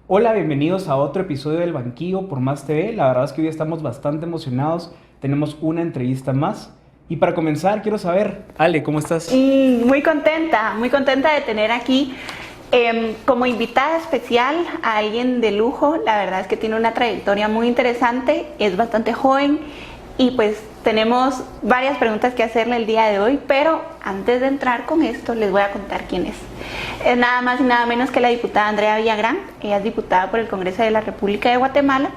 Hola, bienvenidos a otro episodio del Banquillo por Más TV. La verdad es que hoy estamos bastante emocionados. Tenemos una entrevista más. Y para comenzar, quiero saber, Ale, ¿cómo estás? Muy contenta de tener aquí como invitada especial a alguien de lujo. La verdad es que tiene una trayectoria muy interesante, es bastante joven y pues tenemos varias preguntas que hacerle el día de hoy, pero antes de entrar con esto les voy a contar quién es. Es nada más y nada menos que la diputada Andrea Villagrán. Ella es diputada por el Congreso de la República de Guatemala,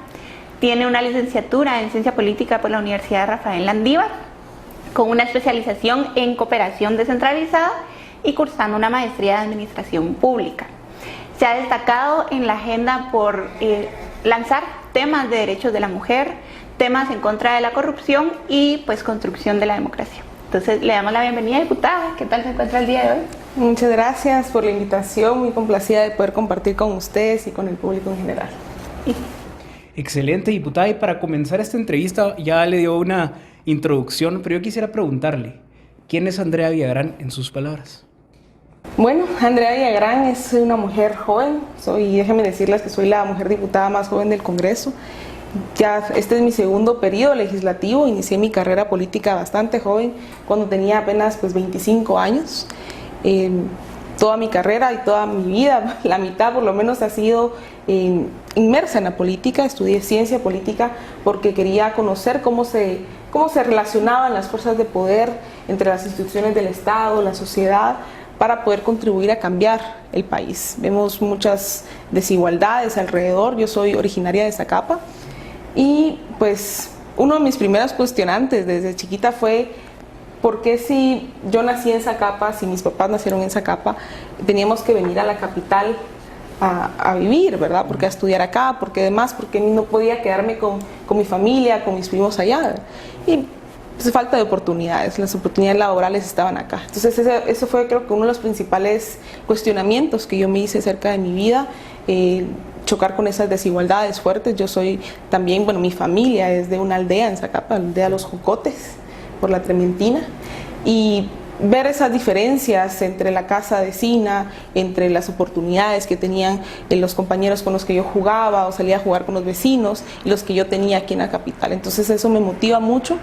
tiene una licenciatura en Ciencia Política por la Universidad Rafael Landívar, con una especialización en cooperación descentralizada y cursando una maestría de administración pública. Se ha destacado en la agenda por lanzar temas de derechos de la mujer, temas en contra de la corrupción y pues construcción de la democracia. Entonces le damos la bienvenida, diputada. ¿Qué tal se encuentra el día de hoy? Muchas gracias por la invitación, muy complacida de poder compartir con ustedes y con el público en general. Excelente, diputada. Y para comenzar esta entrevista, ya le dio una introducción, pero yo quisiera preguntarle, ¿quién es Andrea Villagrán en sus palabras? Bueno, Andrea Villagrán es una mujer joven, déjenme decirles que soy la mujer diputada más joven del Congreso. Ya este es mi segundo periodo legislativo, inicié mi carrera política bastante joven, cuando tenía apenas 25 años. Toda mi carrera y toda mi vida, la mitad por lo menos, ha sido inmersa en la política. Estudié ciencia política porque quería conocer cómo se relacionaban las fuerzas de poder entre las instituciones del Estado, la sociedad, para poder contribuir a cambiar el país. Vemos muchas desigualdades alrededor. Yo soy originaria de Zacapa y pues uno de mis primeros cuestionantes desde chiquita fue ¿por qué si yo nací en Zacapa, si mis papás nacieron en Zacapa, teníamos que venir a la capital a vivir, ¿verdad? ¿Por qué a estudiar acá? ¿Por qué demás? ¿Por qué no podía quedarme con mi familia, con mis primos allá? Y pues, falta de oportunidades, las oportunidades laborales estaban acá. Entonces eso fue, creo que uno de los principales cuestionamientos que yo me hice acerca de mi vida, chocar con esas desigualdades fuertes. Yo soy también, mi familia es de una aldea en Zacapa, la aldea Los Jocotes, por la Trementina, y ver esas diferencias entre la casa vecina, entre las oportunidades que tenían los compañeros con los que yo jugaba o salía a jugar con los vecinos y los que yo tenía aquí en la capital. Entonces eso me motiva mucho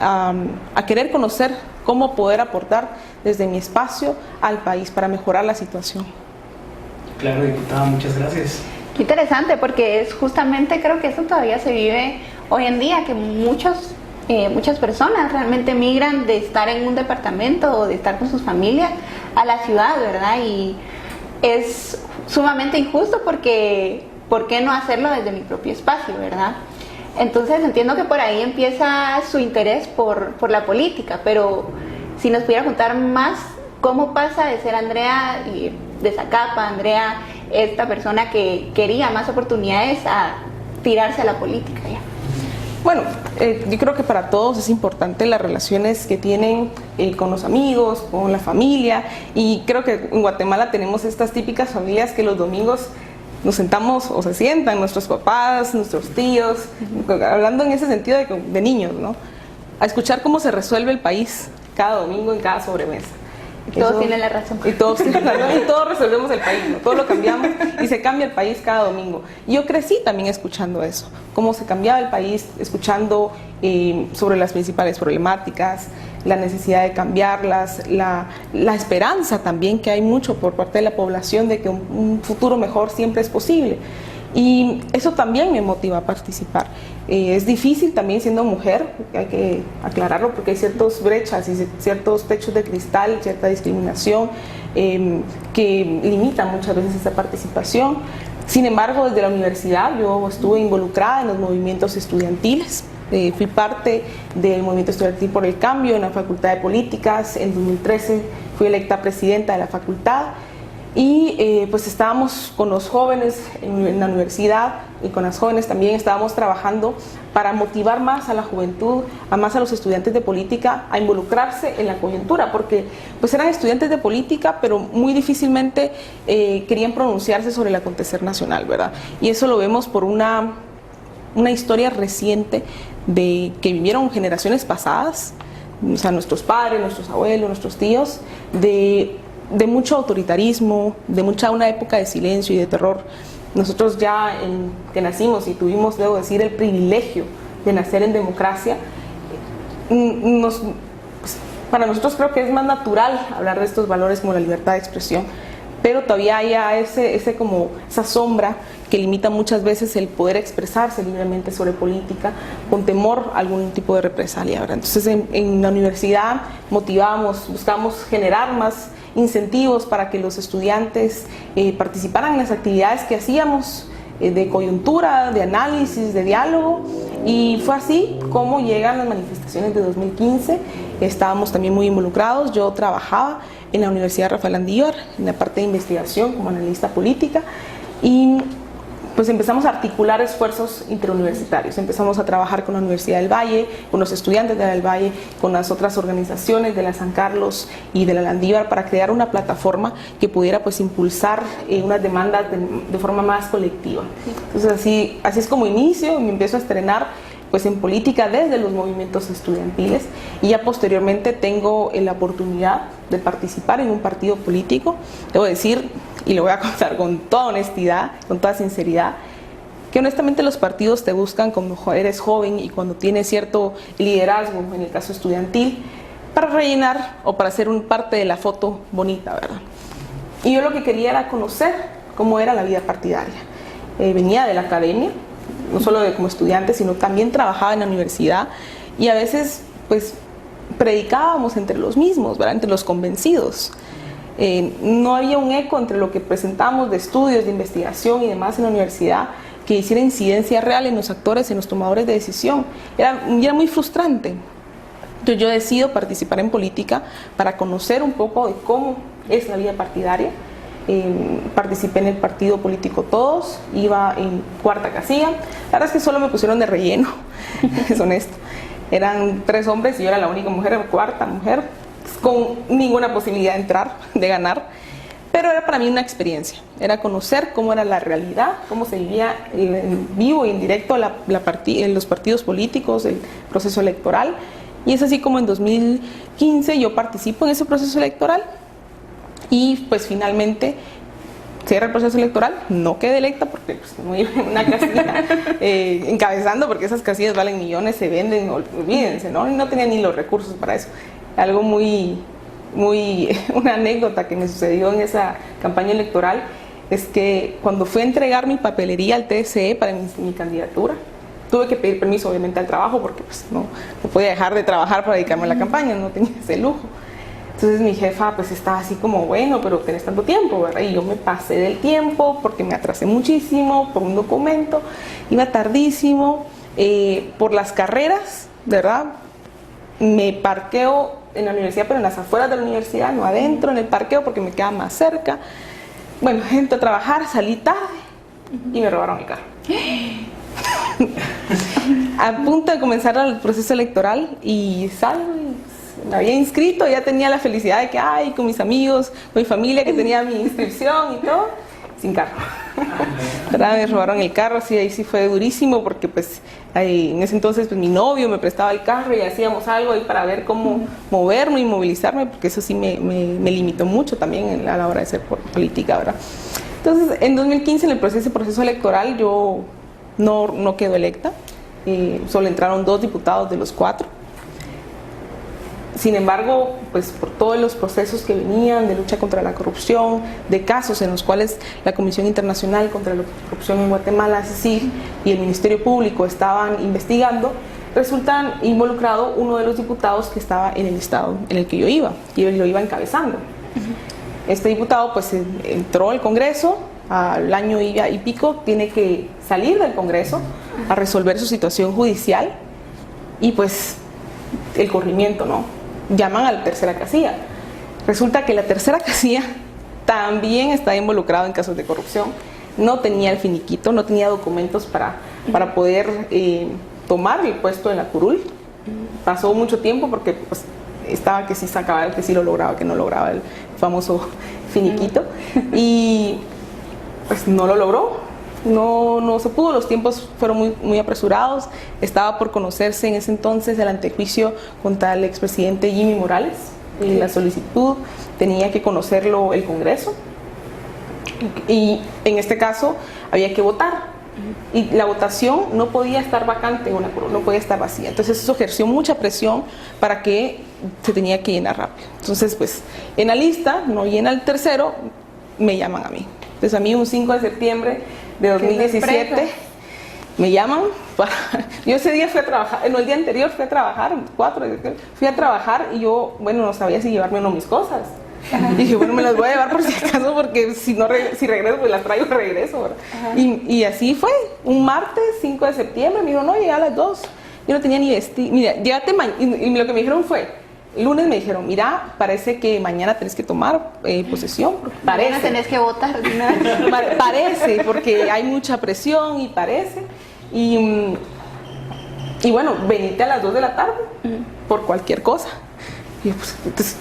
a querer conocer cómo poder aportar desde mi espacio al país para mejorar la situación. Claro, diputada, muchas gracias. Qué interesante, porque es justamente, creo que eso todavía se vive hoy en día, que muchas personas realmente migran de estar en un departamento o de estar con sus familias a la ciudad, ¿verdad? Y es sumamente injusto porque ¿por qué no hacerlo desde mi propio espacio, verdad? Entonces entiendo que por ahí empieza su interés por la política, pero si nos pudiera contar más cómo pasa de ser Andrea de Zacapa, Andrea, esta persona que quería más oportunidades, a tirarse a la política ya. Bueno, yo creo que para todos es importante las relaciones que tienen con los amigos, con la familia, y creo que en Guatemala tenemos estas típicas familias que los domingos nos sentamos o se sientan nuestros papás, nuestros tíos, hablando en ese sentido de niños, ¿no? A escuchar cómo se resuelve el país cada domingo en cada sobremesa. Y todos tienen la razón. Y todos tienen la razón, y todos resolvemos el país, ¿no? Todo lo cambiamos y se cambia el país cada domingo. Y yo crecí también escuchando eso, cómo se cambiaba el país, escuchando sobre las principales problemáticas, la necesidad de cambiarlas, la esperanza también que hay mucho por parte de la población de que un futuro mejor siempre es posible. Y eso también me motiva a participar. Es difícil también siendo mujer, hay que aclararlo, porque hay ciertas brechas y ciertos techos de cristal, cierta discriminación que limitan muchas veces esa participación. Sin embargo, desde la universidad yo estuve involucrada en los movimientos estudiantiles. Fui parte del movimiento estudiantil por el cambio en la Facultad de Políticas. En 2013 fui electa presidenta de la facultad. Y pues estábamos con los jóvenes en la universidad y con las jóvenes también estábamos trabajando para motivar más a la juventud, más a los estudiantes de política a involucrarse en la coyuntura, porque pues eran estudiantes de política pero muy difícilmente querían pronunciarse sobre el acontecer nacional, ¿verdad? Y eso lo vemos por una historia reciente de que vivieron generaciones pasadas, o sea, nuestros padres, nuestros abuelos, nuestros tíos, de mucho autoritarismo, de una época de silencio y de terror. Nosotros ya que nacimos y tuvimos, debo decir, el privilegio de nacer en democracia, para nosotros creo que es más natural hablar de estos valores como la libertad de expresión, pero todavía hay esa sombra que limita muchas veces el poder expresarse libremente sobre política con temor a algún tipo de represalia, ¿verdad? Entonces en la universidad buscamos generar más incentivos para que los estudiantes participaran en las actividades que hacíamos de coyuntura, de análisis, de diálogo, y fue así como llegan las manifestaciones de 2015. Estábamos también muy involucrados. Yo trabajaba en la Universidad Rafael Landívar en la parte de investigación como analista política, y pues empezamos a articular esfuerzos interuniversitarios. Empezamos a trabajar con la Universidad del Valle, con los estudiantes de la del Valle, con las otras organizaciones de la San Carlos y de la Landívar, para crear una plataforma que pudiera pues impulsar unas demandas de forma más colectiva. Entonces así es como inicio, me empiezo a estrenar pues en política desde los movimientos estudiantiles, y ya posteriormente tengo la oportunidad de participar en un partido político. Debo decir, y lo voy a contar con toda honestidad, con toda sinceridad, que honestamente los partidos te buscan cuando eres joven y cuando tienes cierto liderazgo, en el caso estudiantil, para rellenar o para ser parte de la foto bonita, ¿verdad? Y yo lo que quería era conocer cómo era la vida partidaria. Venía de la academia, no solo como estudiante, sino también trabajaba en la universidad, y a veces pues predicábamos entre los mismos, ¿verdad? Entre los convencidos. No había un eco entre lo que presentamos de estudios, de investigación y demás en la universidad que hiciera incidencia real en los actores, en los tomadores de decisión. Era muy frustrante. Entonces yo decido participar en política para conocer un poco de cómo es la vida partidaria. Participé en el partido político Todos, iba en cuarta casilla. La verdad es que solo me pusieron de relleno, es honesto. Eran 3 hombres y yo era la única mujer, cuarta mujer, con ninguna posibilidad de entrar, de ganar. Pero era para mí una experiencia, era conocer cómo era la realidad, cómo se vivía en vivo y en directo en los partidos políticos, el proceso electoral. Y es así como en 2015 yo participo en ese proceso electoral, y pues finalmente cierra el proceso electoral, no quedé electa porque pues, no iba en una casilla encabezando, porque esas casillas valen millones, se venden, olvídense, ¿no? Y no tenía ni los recursos para eso. Algo una anécdota que me sucedió en esa campaña electoral es que cuando fui a entregar mi papelería al TSE para mi candidatura, tuve que pedir permiso obviamente al trabajo, porque pues, no podía dejar de trabajar para dedicarme a la campaña, no tenía ese lujo. Entonces mi jefa pues estaba así como, bueno, pero tenés tanto tiempo, ¿verdad? Y yo me pasé del tiempo porque me atrasé muchísimo por un documento, iba tardísimo, por las carreras, ¿verdad? Me parqueo en la universidad, pero en las afueras de la universidad, no adentro, en el parqueo, porque me queda más cerca. Bueno, entro a trabajar, salí tarde y me robaron mi carro. A punto de comenzar el proceso electoral, y salgo y me había inscrito, ya tenía la felicidad de que, con mis amigos, con mi familia, que tenía mi inscripción y todo, sin carro. ¿Verdad? Me robaron el carro, sí, ahí sí fue durísimo, porque pues en ese entonces pues mi novio me prestaba el carro y hacíamos algo ahí para ver cómo moverme y movilizarme, porque eso sí me limitó mucho también a la hora de hacer política, ¿verdad? Entonces en 2015, en el proceso electoral, yo no quedo electa, solo entraron 2 diputados de los 4. Sin embargo, pues por todos los procesos que venían de lucha contra la corrupción, de casos en los cuales la Comisión Internacional contra la Corrupción en Guatemala, CICIG, y el Ministerio Público estaban investigando, resultan involucrado uno de los diputados que estaba en el estado en el que yo iba, y yo lo iba encabezando. Este diputado pues entró al Congreso, al año y pico tiene que salir del Congreso a resolver su situación judicial, y pues el corrimiento, ¿no? Llaman a la tercera casilla. Resulta que la tercera casilla también está involucrado en casos de corrupción. No tenía el finiquito, no tenía documentos para poder tomar el puesto en la curul. Pasó mucho tiempo porque pues, estaba que sí sacaba, que sí lo lograba, que no lograba el famoso finiquito. Y pues no lo logró. No se pudo, los tiempos fueron muy apresurados. Estaba por conocerse en ese entonces el antejuicio contra el expresidente Jimmy Morales, y la solicitud tenía que conocerlo el Congreso, y en este caso había que votar. Y la votación no podía estar vacante, no podía estar vacía. Entonces eso ejerció mucha presión para que se tenía que llenar rápido. Entonces, pues, en la lista, no llena el tercero, me llaman a mí. Entonces a mí un 5 de septiembre de 2017 me llaman yo ese día fui a trabajar, no, el día anterior fui a trabajar, fui a trabajar y yo, bueno, no sabía si llevarme o no mis cosas. Y dije, bueno, me las voy a llevar por si acaso, porque si regreso, pues las traigo de regreso, ¿verdad? Y así fue, un martes 5 de septiembre, me dijo, no, llegué a las 2, yo no tenía ni vestido, mira, llévate y lo que me dijeron fue, el lunes me dijeron, mira, parece que mañana tenés que tomar posesión, parece. Mañana tenés que votar. Parece, porque hay mucha presión y parece, y bueno, venite a las 2 de la tarde, por cualquier cosa. Y yo, pues, entonces,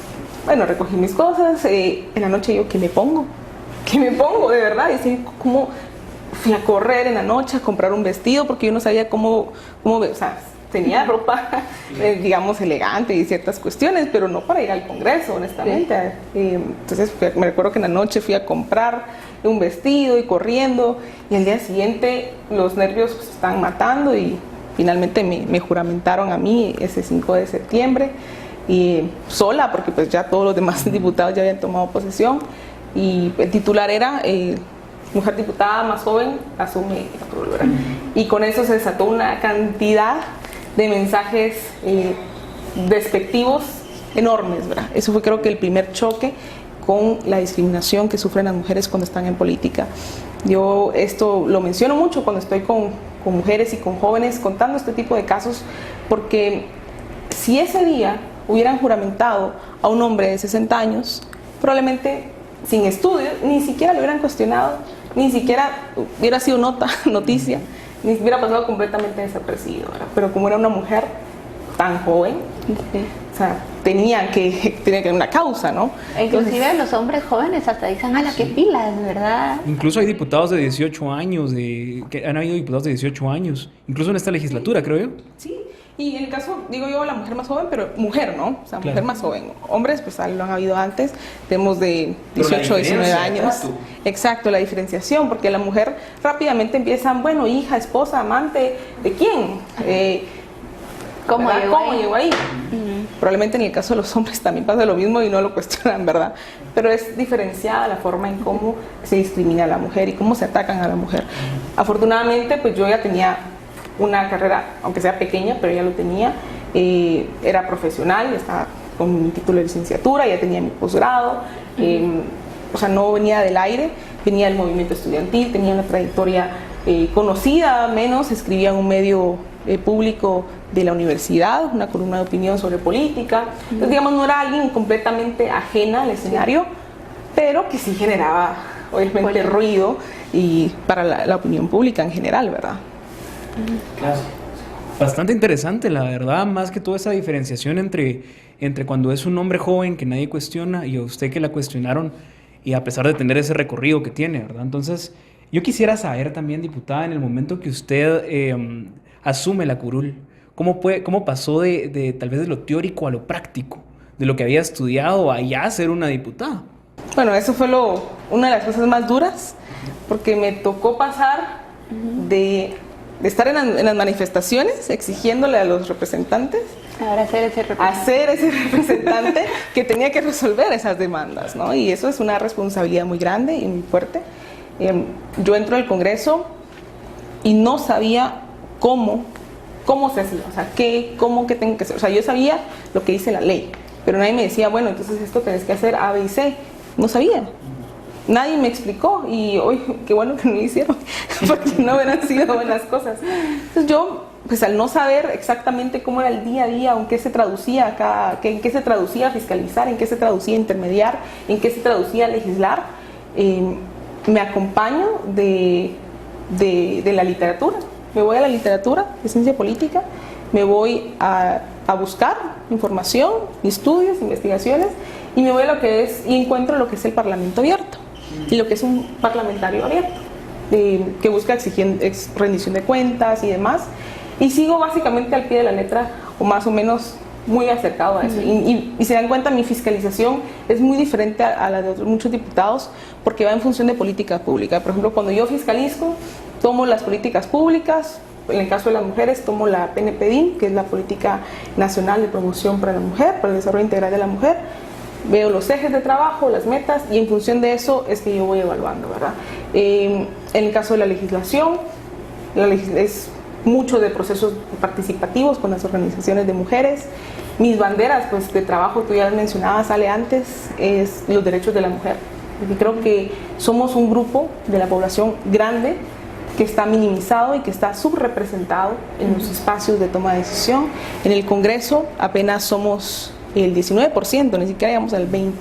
bueno, recogí mis cosas, en la noche yo, ¿qué me pongo? De verdad, y así como fui a correr en la noche a comprar un vestido, porque yo no sabía cómo o sea, tenía ropa, digamos, elegante y ciertas cuestiones, pero no para ir al Congreso, honestamente. Entonces me recuerdo que en la noche fui a comprar un vestido y corriendo, y al día siguiente los nervios pues, estaban matando, y finalmente me juramentaron a mí ese 5 de septiembre, y sola, porque pues ya todos los demás diputados ya habían tomado posesión, y el titular era mujer diputada más joven asume la curul, ¿verdad? Y con eso se desató una cantidad de mensajes despectivos enormes, ¿verdad? Eso fue, creo que, el primer choque con la discriminación que sufren las mujeres cuando están en política. Yo esto lo menciono mucho cuando estoy con mujeres y con jóvenes contando este tipo de casos, porque si ese día hubieran juramentado a un hombre de 60 años, probablemente sin estudios, ni siquiera lo hubieran cuestionado, ni siquiera hubiera sido noticia, ni hubiera pasado completamente desapercibido, ¿verdad? Pero como era una mujer tan joven, o sea, tenía que tener una causa, ¿no? Inclusive Entonces, los hombres jóvenes hasta dicen, ¡ala, qué pilas!, ¿verdad? Incluso hay diputados de 18 años, que han habido diputados de 18 años, incluso en esta legislatura, creo yo. Sí, y en el caso, digo yo, la mujer más joven, pero mujer, ¿no? O sea, Claro. mujer más joven. Hombres, pues lo han habido antes, tenemos de 18 a 19 años. Exacto, la diferenciación, porque la mujer rápidamente empiezan, bueno, hija, esposa, amante, ¿de quién? ¿Cómo llegó ahí? Probablemente en el caso de los hombres también pasa lo mismo y no lo cuestionan, ¿verdad? Pero es diferenciada la forma en cómo se discrimina a la mujer y cómo se atacan a la mujer. Afortunadamente, pues yo ya tenía una carrera, aunque sea pequeña, pero ya lo tenía, era profesional, estaba con mi título de licenciatura, ya tenía mi posgrado, o sea, no venía del aire, venía del movimiento estudiantil, tenía una trayectoria conocida, menos, escribía en un medio público de la universidad, una columna de opinión sobre política. Entonces, digamos, no era alguien completamente ajena al escenario, pero que sí generaba, obviamente, ruido y para la opinión pública en general, ¿verdad? Claro. Bastante interesante, la verdad, más que toda esa diferenciación entre cuando es un hombre joven que nadie cuestiona y a usted que la cuestionaron, y a pesar de tener ese recorrido que tiene, ¿verdad? Entonces, yo quisiera saber también, diputada, en el momento que usted asume la curul, ¿cómo pasó de tal vez de lo teórico a lo práctico, de lo que había estudiado a ya ser una diputada? Bueno, eso fue una de las cosas más duras, porque me tocó pasar de estar en las manifestaciones exigiéndole a los representantes Ahora ser ese representante que tenía que resolver esas demandas, ¿no? Y eso es una responsabilidad muy grande y muy fuerte. Yo entro al Congreso y no sabía cómo se hacía, o sea, qué tengo que hacer. O sea, yo sabía lo que dice la ley, pero nadie me decía, bueno, entonces esto tenés que hacer A, B y C. No sabía. Nadie me explicó y hoy qué bueno que no lo hicieron, porque no hubieran sido buenas cosas. Entonces yo, pues al no saber exactamente cómo era el día a día, en qué se traducía en qué se traducía fiscalizar, en qué se traducía intermediar, en qué se traducía legislar, me acompaño de la literatura. Me voy a la literatura de ciencia política, me voy a buscar información, estudios, investigaciones, y me voy a y encuentro lo que es el Parlamento abierto y lo que es un parlamentario abierto, que busca rendición de cuentas y demás, y sigo básicamente al pie de la letra, o más o menos muy acercado a eso. Y se dan cuenta, mi fiscalización es muy diferente a la de muchos diputados porque va en función de política pública. Por ejemplo, cuando yo fiscalizo, tomo las políticas públicas. En el caso de las mujeres, tomo la PNPDIM, que es la Política Nacional de Promoción para la Mujer, para el Desarrollo Integral de la Mujer. Veo los ejes de trabajo, las metas, y en función de eso es que yo voy evaluando, ¿verdad? En el caso de la legislación, es mucho de procesos participativos con las organizaciones de mujeres. Mis banderas, pues, de trabajo, tú ya las mencionabas, sale antes, es los derechos de la mujer. Y creo que somos un grupo de la población grande que está minimizado y que está subrepresentado en los espacios de toma de decisión. En el Congreso apenas somos el 19%, ni siquiera llegamos al 20%,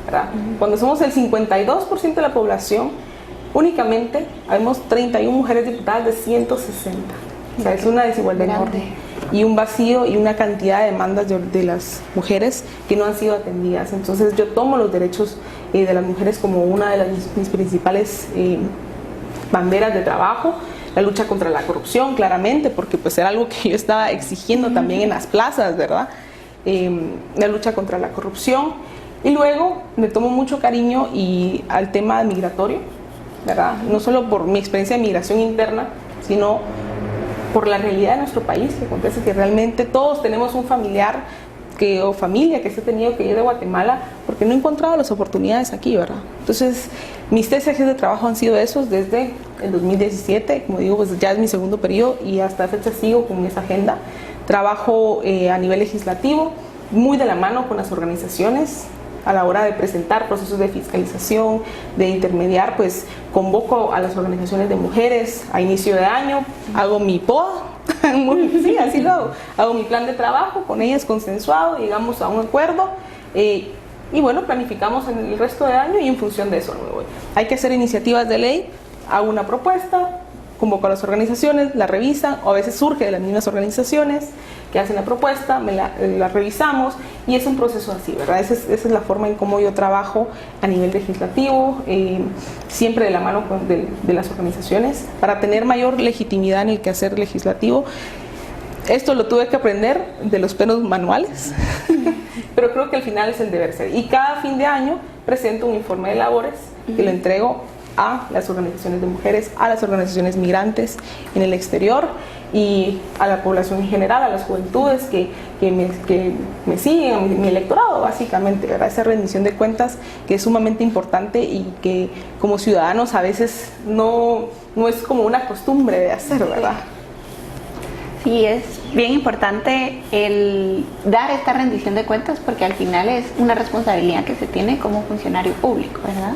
¿verdad? Cuando somos el 52% de la población, únicamente habemos 31 mujeres diputadas de 160. O sea, es una desigualdad enorme y un vacío y una cantidad de demandas de las mujeres que no han sido atendidas. Entonces yo tomo los derechos de las mujeres como una de mis principales banderas de trabajo. La lucha contra la corrupción, claramente, porque pues era algo que yo estaba exigiendo también en las plazas, ¿verdad? La lucha contra la corrupción. Y luego me tomo mucho cariño al tema migratorio, ¿verdad? No solo por mi experiencia de migración interna, sino por la realidad de nuestro país, que acontece que realmente todos tenemos un familiar o familia que se ha tenido que ir de Guatemala porque no he encontrado las oportunidades aquí, ¿verdad? Entonces, mis 3 ejes de trabajo han sido esos desde el 2017, como digo, pues ya es mi segundo periodo y hasta fecha sigo con esa agenda. Trabajo a nivel legislativo, muy de la mano con las organizaciones, a la hora de presentar procesos de fiscalización, de intermediar, pues convoco a las organizaciones de mujeres a inicio de año, hago mi POA, sí, así lo hago mi plan de trabajo, con ellas consensuado, llegamos a un acuerdo y bueno, planificamos en el resto de año y en función de eso me voy. Hay que hacer iniciativas de ley, hago una propuesta, convoco a las organizaciones, la revisan, o a veces surge de las mismas organizaciones que hacen la propuesta, la revisamos y es un proceso así, ¿verdad? Esa es la forma en cómo yo trabajo a nivel legislativo, siempre de la mano de las organizaciones, para tener mayor legitimidad en el quehacer legislativo. Esto lo tuve que aprender de los pelos manuales, pero creo que al final es el deber ser. Y cada fin de año presento un informe de labores que lo entrego a las organizaciones de mujeres, a las organizaciones migrantes en el exterior y a la población en general, a las juventudes que me siguen, mi electorado básicamente, ¿verdad? Esa rendición de cuentas que es sumamente importante y que como ciudadanos a veces no es como una costumbre de hacer, ¿verdad? Sí, es bien importante el dar esta rendición de cuentas porque al final es una responsabilidad que se tiene como funcionario público, ¿verdad?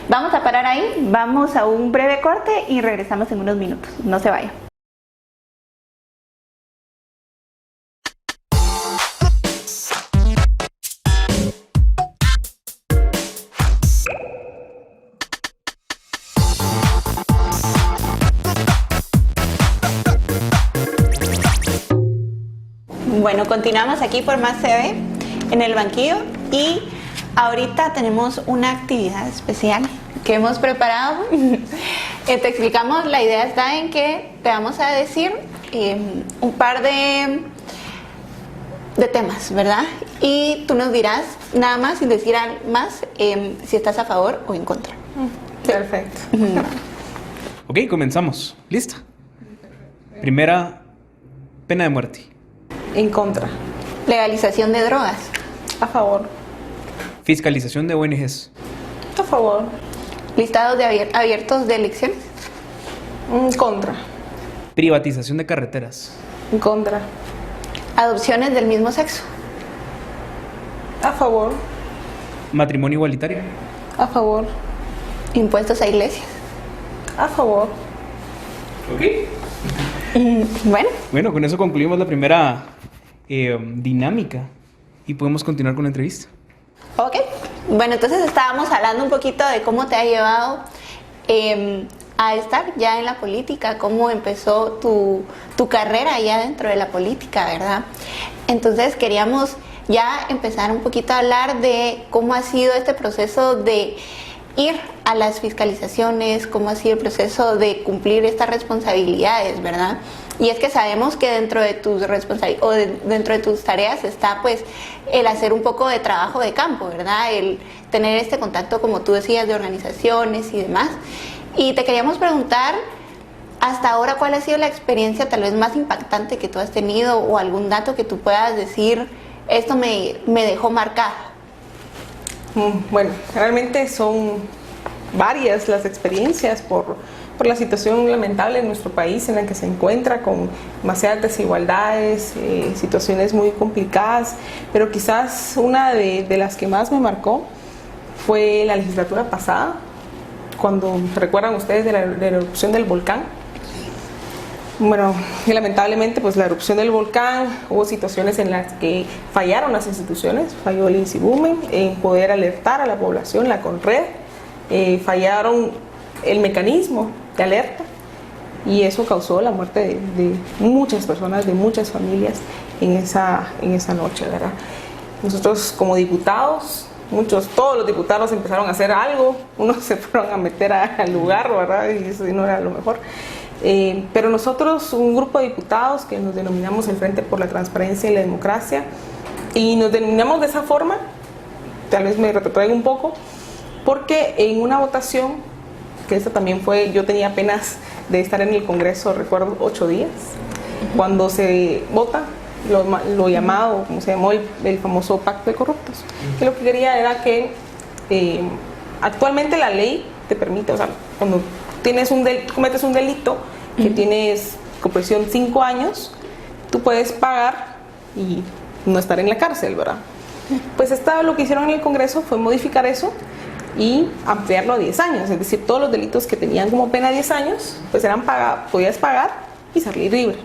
Vamos a parar ahí, vamos a un breve corte y regresamos en unos minutos. No se vayan. Bueno, continuamos aquí por Más TV en el banquillo y ahorita tenemos una actividad especial que hemos preparado. Te explicamos, la idea está en que te vamos a decir un par de temas, ¿verdad? Y tú nos dirás, nada más, sin decir más, si estás a favor o en contra. Perfecto. Ok, comenzamos. ¿Lista? Primera, pena de muerte. En contra. Legalización de drogas. A favor. Fiscalización de ONGs. A favor. Listados de abiertos de elecciones. En contra. Privatización de carreteras. En contra. Adopciones del mismo sexo. A favor. Matrimonio igualitario. A favor. Impuestos a iglesias. A favor. Ok. Bueno, con eso concluimos la primera dinámica y podemos continuar con la entrevista. ok. Bueno, entonces estábamos hablando un poquito de cómo te ha llevado a estar ya en la política, cómo empezó tu carrera ya dentro de la política, ¿verdad? Entonces queríamos ya empezar un poquito a hablar de cómo ha sido este proceso de ir a las fiscalizaciones, cómo ha sido el proceso de cumplir estas responsabilidades, ¿verdad? Y es que sabemos que dentro de tus dentro de tus tareas está pues el hacer un poco de trabajo de campo, ¿verdad? El tener este contacto, como tú decías, de organizaciones y demás. Y te queríamos preguntar, hasta ahora, ¿cuál ha sido la experiencia tal vez más impactante que tú has tenido o algún dato que tú puedas decir, esto me dejó marcado? Bueno, realmente son varias las experiencias por la situación lamentable en nuestro país en la que se encuentra, con demasiadas desigualdades, situaciones muy complicadas, pero quizás una de las que más me marcó fue la legislatura pasada, cuando recuerdan ustedes de la erupción del volcán. Bueno, y lamentablemente pues la erupción del volcán, hubo situaciones en las que fallaron las instituciones, falló el INSIBUMEN en poder alertar a la población, la CONRED, fallaron el mecanismo de alerta, y eso causó la muerte de muchas personas, de muchas familias en esa noche, ¿verdad? Nosotros como diputados, todos los diputados empezaron a hacer algo, unos se fueron a meter al lugar, ¿verdad? Y eso no era lo mejor. Pero nosotros, un grupo de diputados que nos denominamos el Frente por la Transparencia y la Democracia, y nos denominamos de esa forma, tal vez me retrotraigo un poco, porque en una votación, que esta también fue, yo tenía apenas de estar en el Congreso, recuerdo, 8 días, cuando se vota lo llamado, como se llamó el famoso pacto de corruptos, que lo que quería era que actualmente la ley te permite, o sea, cuando cometes un delito que tienes con prisión 5 años, tú puedes pagar y no estar en la cárcel, ¿verdad? Pues lo que hicieron en el Congreso fue modificar eso y ampliarlo a 10 años, es decir, todos los delitos que tenían como pena 10 años, pues podías pagar y salir libre.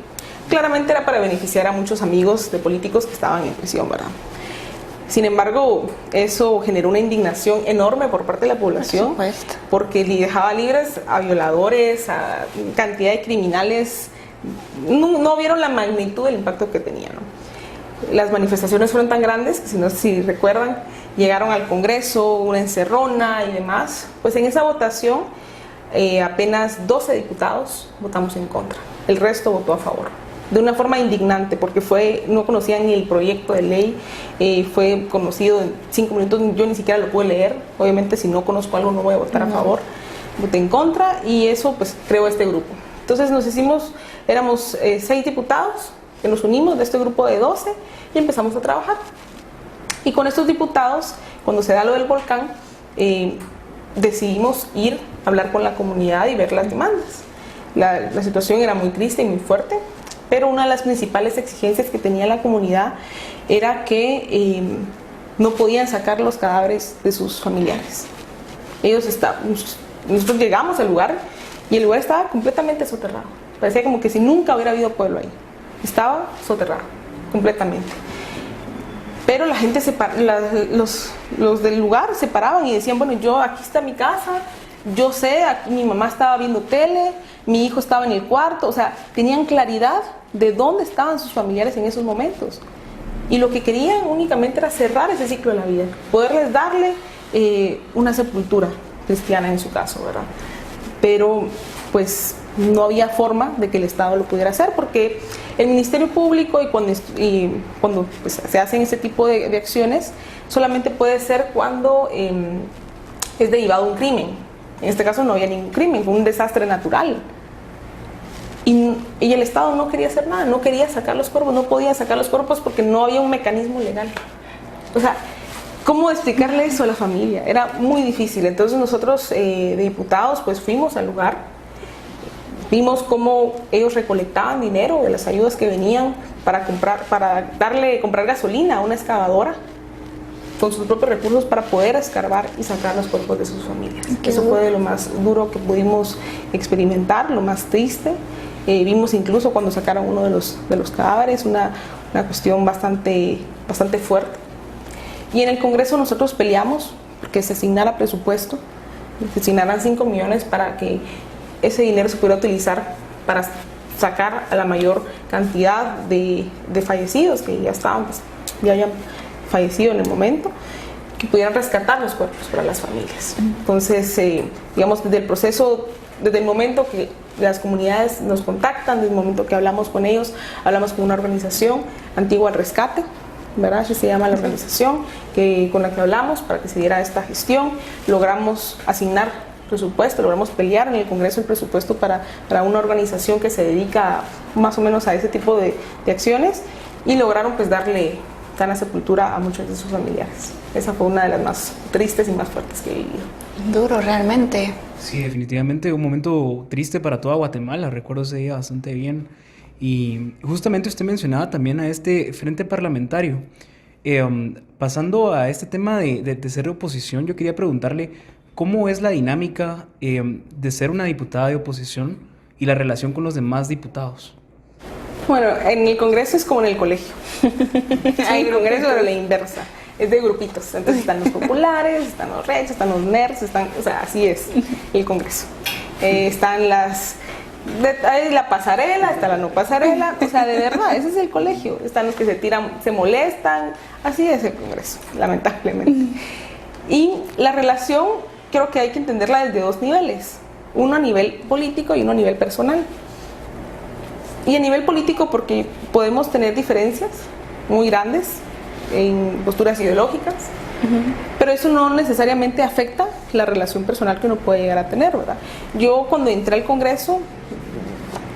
Claramente era para beneficiar a muchos amigos de políticos que estaban en prisión, ¿verdad? Sin embargo, eso generó una indignación enorme por parte de la población, porque dejaba libres a violadores, a cantidad de criminales. No vieron la magnitud del impacto que tenía, ¿no? Las manifestaciones fueron tan grandes que, si recuerdan, llegaron al Congreso, una encerrona y demás. Pues en esa votación apenas 12 diputados votamos en contra, el resto votó a favor, de una forma indignante, porque no conocían ni el proyecto de ley, fue conocido en 5 minutos, yo ni siquiera lo pude leer. Obviamente, si no conozco algo no voy a votar a favor, voté en contra, y eso pues creó este grupo. Entonces éramos 6 diputados que nos unimos de este grupo de 12 y empezamos a trabajar. Y con estos diputados, cuando se da lo del volcán, decidimos ir a hablar con la comunidad y ver las demandas. La situación era muy triste y muy fuerte, pero una de las principales exigencias que tenía la comunidad era que no podían sacar los cadáveres de sus familiares. Nosotros llegamos al lugar y el lugar estaba completamente soterrado. Parecía como que si nunca hubiera habido pueblo ahí. Estaba soterrado completamente. Pero la gente, los del lugar se paraban y decían, bueno, aquí está mi casa, yo sé, aquí mi mamá estaba viendo tele, mi hijo estaba en el cuarto. O sea, tenían claridad de dónde estaban sus familiares en esos momentos. Y lo que querían únicamente era cerrar ese ciclo de la vida, poderles darle una sepultura cristiana en su caso, ¿verdad? Pero pues no había forma de que el Estado lo pudiera hacer, porque el Ministerio Público cuando pues, se hacen ese tipo de acciones, solamente puede ser cuando es derivado de un crimen. En este caso no había ningún crimen, fue un desastre natural. Y el Estado no quería hacer nada, no quería sacar los cuerpos, no podía sacar los cuerpos porque no había un mecanismo legal. O sea, ¿cómo explicarle eso a la familia? Era muy difícil. Entonces nosotros, de diputados, pues fuimos al lugar, vimos cómo ellos recolectaban dinero de las ayudas que venían para comprar gasolina a una excavadora con sus propios recursos para poder escarbar y sacar los cuerpos de sus familias. Eso fue de lo más duro que pudimos experimentar, lo más triste. Vimos incluso cuando sacaron uno de los cadáveres, una cuestión bastante fuerte. Y en el Congreso nosotros peleamos porque se asignara presupuesto, se asignaran 5 millones para que ese dinero se pudiera utilizar para sacar a la mayor cantidad de fallecidos que ya habían fallecido en el momento, que pudieran rescatar los cuerpos para las familias. Entonces, digamos, desde el proceso desde el momento que las comunidades nos contactan, desde el momento que hablamos con ellos, hablamos con una organización, Antigua al Rescate, ¿verdad? Así se llama la organización con la que hablamos para que se diera esta gestión. Logramos asignar presupuesto, logramos pelear en el Congreso el presupuesto para una organización que se dedica más o menos a ese tipo de acciones, y lograron pues darle sana sepultura a muchos de sus familiares. Esa fue una de las más tristes y más fuertes que he vivido. Duro, realmente. Sí, definitivamente un momento triste para toda Guatemala, recuerdo ese día bastante bien. Y justamente usted mencionaba también a este frente parlamentario. Pasando a este tema de ser oposición, yo quería preguntarle cómo es la dinámica de ser una diputada de oposición y la relación con los demás diputados. Bueno, en el Congreso es como en el colegio. Hay Congreso, pero la inversa. Es de grupitos. Entonces están los populares, están los rechos, están los nerds, o sea, así es el Congreso. Están hay la pasarela, está la no pasarela, o sea, de verdad, ese es el colegio. Están los que se tiran, se molestan, así es el Congreso, lamentablemente. Y la relación creo que hay que entenderla desde dos niveles, uno a nivel político y uno a nivel personal. Y a nivel político porque podemos tener diferencias muy grandes en posturas ideológicas, pero eso no necesariamente afecta la relación personal que uno puede llegar a tener, ¿verdad? Yo cuando entré al Congreso,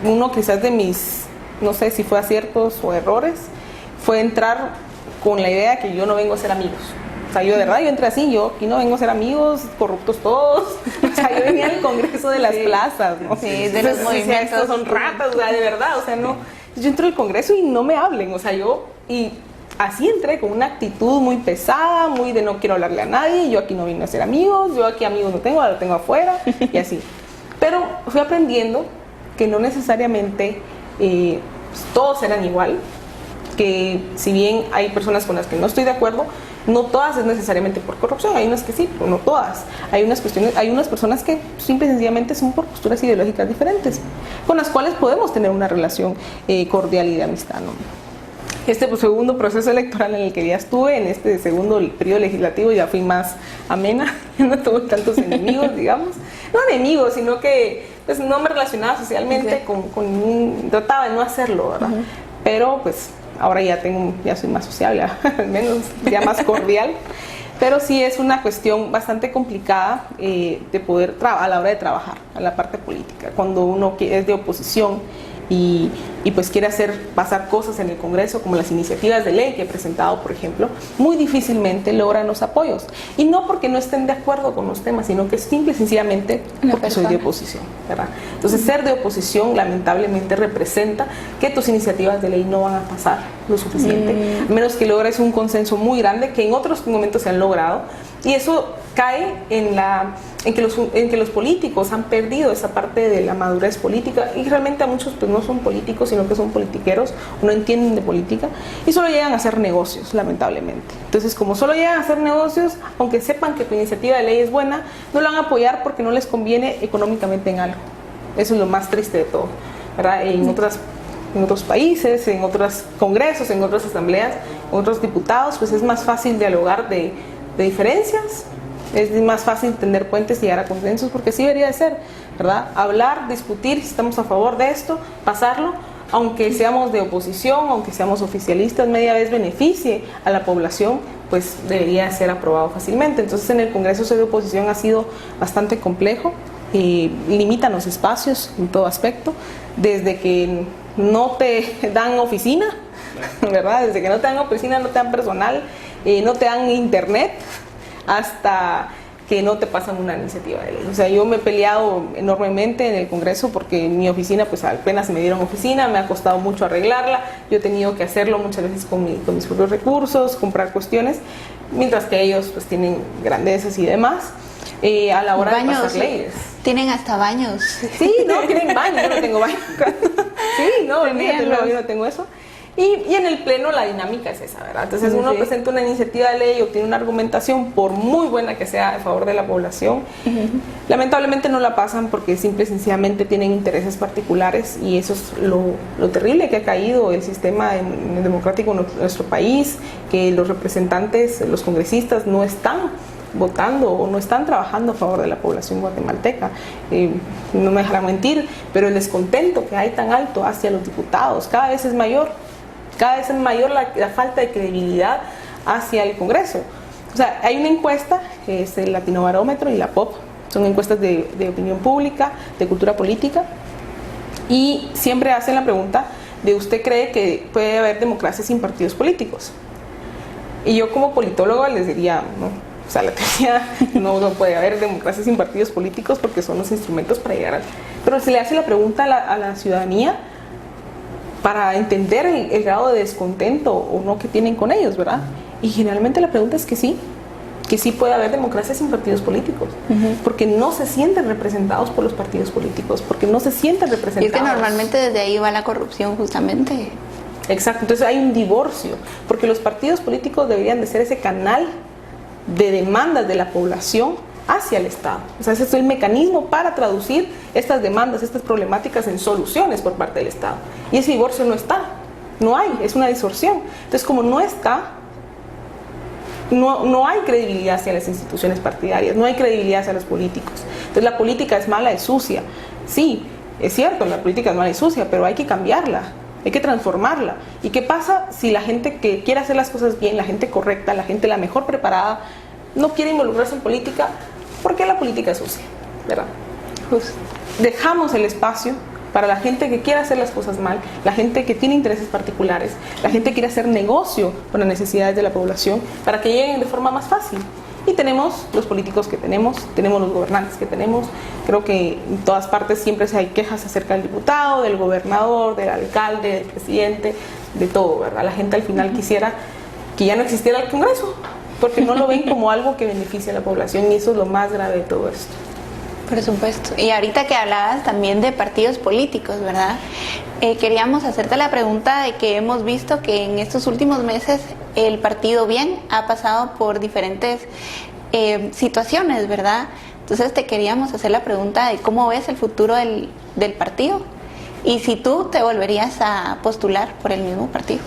uno quizás de mis, no sé si fue aciertos o errores, fue entrar con la idea de que yo no vengo a ser amigos. O sea, yo de verdad, yo entré así, yo aquí no vengo a ser amigos, corruptos todos. O sea, yo venía al Congreso de las plazas, ¿no? Sí, de los movimientos. Estos son ratas, o sea, de verdad, o sea, no. Yo entro al Congreso y no me hablen, o sea, y así entré con una actitud muy pesada, muy de no quiero hablarle a nadie, yo aquí no vine a ser amigos, yo aquí amigos no tengo, ahora tengo afuera, y así. Pero fui aprendiendo que no necesariamente todos eran igual, que si bien hay personas con las que no estoy de acuerdo, no todas es necesariamente por corrupción, hay unas que sí, pero no todas. Hay unas personas que simple y sencillamente son por posturas ideológicas diferentes, con las cuales podemos tener una relación cordial y de amistad, ¿no? Este segundo proceso electoral en el que ya estuve, en este segundo periodo legislativo, ya fui más amena, no tuve tantos enemigos, digamos. No enemigos, sino que pues, no me relacionaba socialmente trataba de no hacerlo, ¿verdad? Pero pues ahora ya soy más sociable, al menos ya más cordial. Pero sí es una cuestión bastante complicada de poder a la hora de trabajar a la parte política, cuando uno es de oposición y pues quiere hacer pasar cosas en el Congreso, como las iniciativas de ley que he presentado, por ejemplo, muy difícilmente logran los apoyos. Y no porque no estén de acuerdo con los temas, sino que simple y sencillamente porque soy de oposición, ¿verdad? Entonces, ser de oposición lamentablemente representa que tus iniciativas de ley no van a pasar lo suficiente, a menos que logres un consenso muy grande, que en otros momentos se han logrado, y eso cae en que los políticos han perdido esa parte de la madurez política, y realmente a muchos pues no son políticos, sino que son politiqueros, no entienden de política y solo llegan a hacer negocios, lamentablemente. Entonces, como solo llegan a hacer negocios, aunque sepan que tu iniciativa de ley es buena, no la van a apoyar porque no les conviene económicamente en algo. Eso es lo más triste de todo, ¿verdad? En otros países, en otros congresos, en otras asambleas, en otros diputados, pues es más fácil dialogar de diferencias, es más fácil tender puentes y llegar a consensos, porque sí debería de ser, ¿verdad? Hablar, discutir si estamos a favor de esto, pasarlo, aunque seamos de oposición, aunque seamos oficialistas, media vez beneficie a la población, pues debería ser aprobado fácilmente. Entonces en el Congreso ser de oposición ha sido bastante complejo, limitan los espacios en todo aspecto, desde que no te dan oficina, ¿verdad? Desde que no te dan oficina, no te dan personal, no te dan internet, hasta que no te pasan una iniciativa de ley. O sea, yo me he peleado enormemente en el Congreso porque en mi oficina, pues apenas me dieron oficina, me ha costado mucho arreglarla, yo he tenido que hacerlo muchas veces con mis propios recursos, comprar cuestiones, mientras que ellos pues tienen grandezas y demás, a la hora de pasar leyes. Tienen hasta baños. Sí, no, tienen baños, yo no tengo baño. Sí, no, olvídate, yo no tengo eso. Y en el pleno la dinámica es esa, ¿verdad? Entonces uno presenta una iniciativa de ley, obtiene una argumentación, por muy buena que sea, a favor de la población. Lamentablemente no la pasan porque simple y sencillamente tienen intereses particulares, y eso es lo terrible que ha caído el sistema democrático en nuestro país, que los representantes, los congresistas no están votando o no están trabajando a favor de la población guatemalteca. No me dejarán mentir, pero el descontento que hay tan alto hacia los diputados cada vez es mayor. Cada vez es mayor la falta de credibilidad hacia el Congreso. O sea, hay una encuesta, que es el Latinobarómetro y la POP, son encuestas de opinión pública, de cultura política, y siempre hacen la pregunta de ¿usted cree que puede haber democracia sin partidos políticos? Y yo como politólogo les diría, no, o sea, la teoría no puede haber democracia sin partidos políticos porque son los instrumentos para llegar al... Pero se le hace la pregunta a la ciudadanía para entender el grado de descontento o no que tienen con ellos, ¿verdad? Y generalmente la pregunta es que sí puede haber democracia sin partidos políticos, porque no se sienten representados por los partidos políticos, porque no se sienten representados. Y es que normalmente desde ahí va la corrupción justamente. Exacto, entonces hay un divorcio, porque los partidos políticos deberían de ser ese canal de demandas de la población hacia el Estado. O sea, ese es el mecanismo para traducir estas demandas, estas problemáticas en soluciones por parte del Estado. Y ese divorcio no está, no hay, es una distorsión. Entonces, como no está, no hay credibilidad hacia las instituciones partidarias, no hay credibilidad hacia los políticos. Entonces, la política es mala, es sucia. Sí, es cierto, la política es mala y sucia, pero hay que cambiarla. Hay que transformarla. ¿Y qué pasa si la gente que quiere hacer las cosas bien, la gente correcta, la gente la mejor preparada, no quiere involucrarse en política? Porque la política es sucia, ¿verdad? Pues dejamos el espacio para la gente que quiere hacer las cosas mal, la gente que tiene intereses particulares, la gente que quiere hacer negocio con las necesidades de la población, para que lleguen de forma más fácil. Y tenemos los políticos que tenemos los gobernantes que tenemos. Creo que en todas partes siempre hay quejas acerca del diputado, del gobernador, del alcalde, del presidente, de todo, ¿verdad? La gente al final quisiera que ya no existiera el Congreso, porque no lo ven como algo que beneficie a la población, y eso es lo más grave de todo esto. Por supuesto. Y ahorita que hablabas también de partidos políticos, ¿verdad? Queríamos hacerte la pregunta de que hemos visto que en estos últimos meses el Partido Bien ha pasado por diferentes situaciones, ¿verdad? Entonces te queríamos hacer la pregunta de cómo ves el futuro del partido y si tú te volverías a postular por el mismo partido.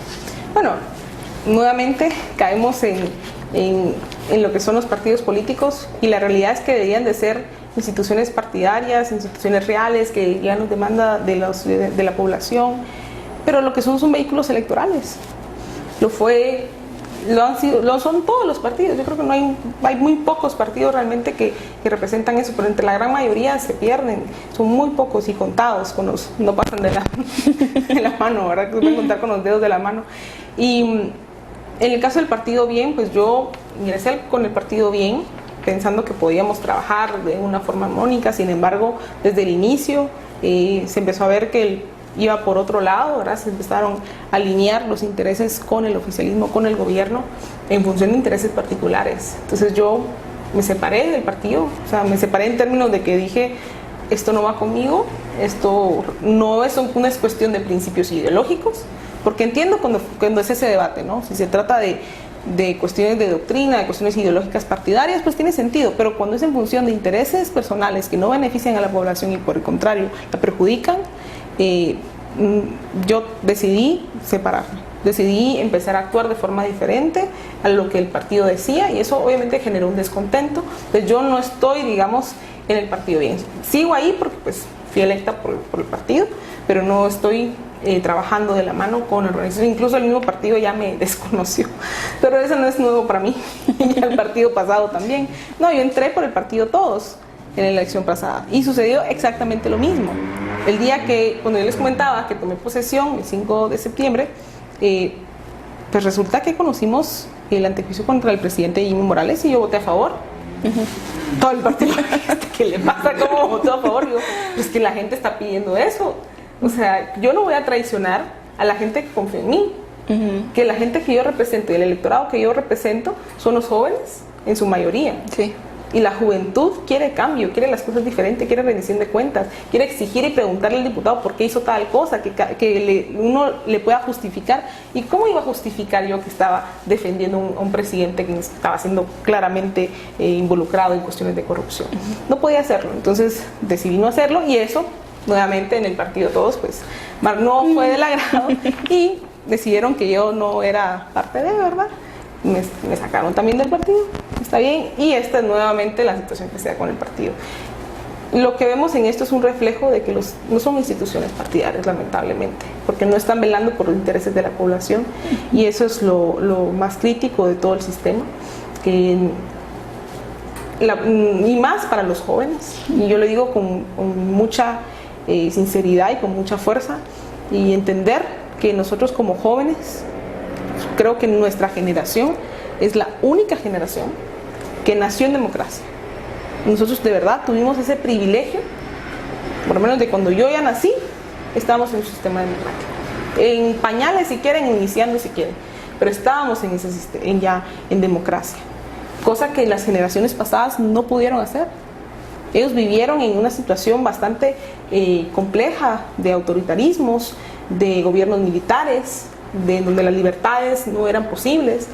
Bueno, nuevamente caemos en lo que son los partidos políticos, y la realidad es que deberían de ser instituciones partidarias, instituciones reales que ya nos demanda de la población, pero lo que son vehículos electorales. Lo son todos los partidos. Yo creo que hay muy pocos partidos realmente que representan eso, pero entre la gran mayoría se pierden, son muy pocos y contados, no pasan de la mano, ¿verdad? Que se pueden contar con los dedos de la mano. Y en el caso del Partido Bien, pues yo ingresé con el Partido Bien pensando que podíamos trabajar de una forma armónica. Sin embargo, desde el inicio se empezó a ver que iba por otro lado, ¿verdad? Se empezaron a alinear los intereses con el oficialismo, con el gobierno, en función de intereses particulares. Entonces yo me separé del partido, o sea, me separé en términos de que dije, esto no va conmigo, esto no es una cuestión de principios ideológicos, porque entiendo cuando es ese debate, ¿no? Si se trata de cuestiones de doctrina, de cuestiones ideológicas partidarias, pues tiene sentido, pero cuando es en función de intereses personales que no benefician a la población y por el contrario la perjudican, yo decidí separarme, decidí empezar a actuar de forma diferente a lo que el partido decía, y eso obviamente generó un descontento. Entonces yo no estoy, digamos, en el Partido Bien, sigo ahí porque pues fui electa por el partido, pero no estoy trabajando de la mano con la organización. Incluso el mismo partido ya me desconoció, pero eso no es nuevo para mí. Ya el partido pasado también. No, yo entré por el partido Todos en la elección pasada y sucedió exactamente lo mismo. El día cuando yo les comentaba que tomé posesión, el 5 de septiembre, pues resulta que conocimos el antejuicio contra el presidente Jimmy Morales y yo voté a favor. Todo el partido, ¿qué le pasa? ¿Cómo votó a favor? Digo, pues que la gente está pidiendo eso. O sea, yo no voy a traicionar a la gente que confía en mí. Que la gente que yo represento y el electorado que yo represento son los jóvenes, en su mayoría. Sí. Y la juventud quiere cambio, quiere las cosas diferentes, quiere rendición de cuentas, quiere exigir y preguntarle al diputado por qué hizo tal cosa, que uno le pueda justificar. ¿Y cómo iba a justificar yo que estaba defendiendo a un presidente que estaba siendo claramente involucrado en cuestiones de corrupción? No podía hacerlo, entonces decidí no hacerlo, y eso, nuevamente en el partido Todos, pues no fue del agrado y decidieron que yo no era parte de, ¿verdad? Me sacaron también del partido. está bien, y esta es nuevamente la situación que se da con el partido. Lo que vemos en esto es un reflejo de que no son instituciones partidarias, lamentablemente, porque no están velando por los intereses de la población, y eso es lo más crítico de todo el sistema, y más para los jóvenes, y yo lo digo con mucha sinceridad y con mucha fuerza, y entender que nosotros como jóvenes, creo que nuestra generación es la única generación que nació en democracia. Nosotros de verdad tuvimos ese privilegio, por lo menos de cuando yo ya nací, estábamos en un sistema democrático. En pañales si quieren, iniciando si quieren, pero estábamos en ese sistema, ya en democracia. Cosa que las generaciones pasadas no pudieron hacer. Ellos vivieron en una situación bastante compleja de autoritarismos, de gobiernos militares, donde las libertades no eran posibles.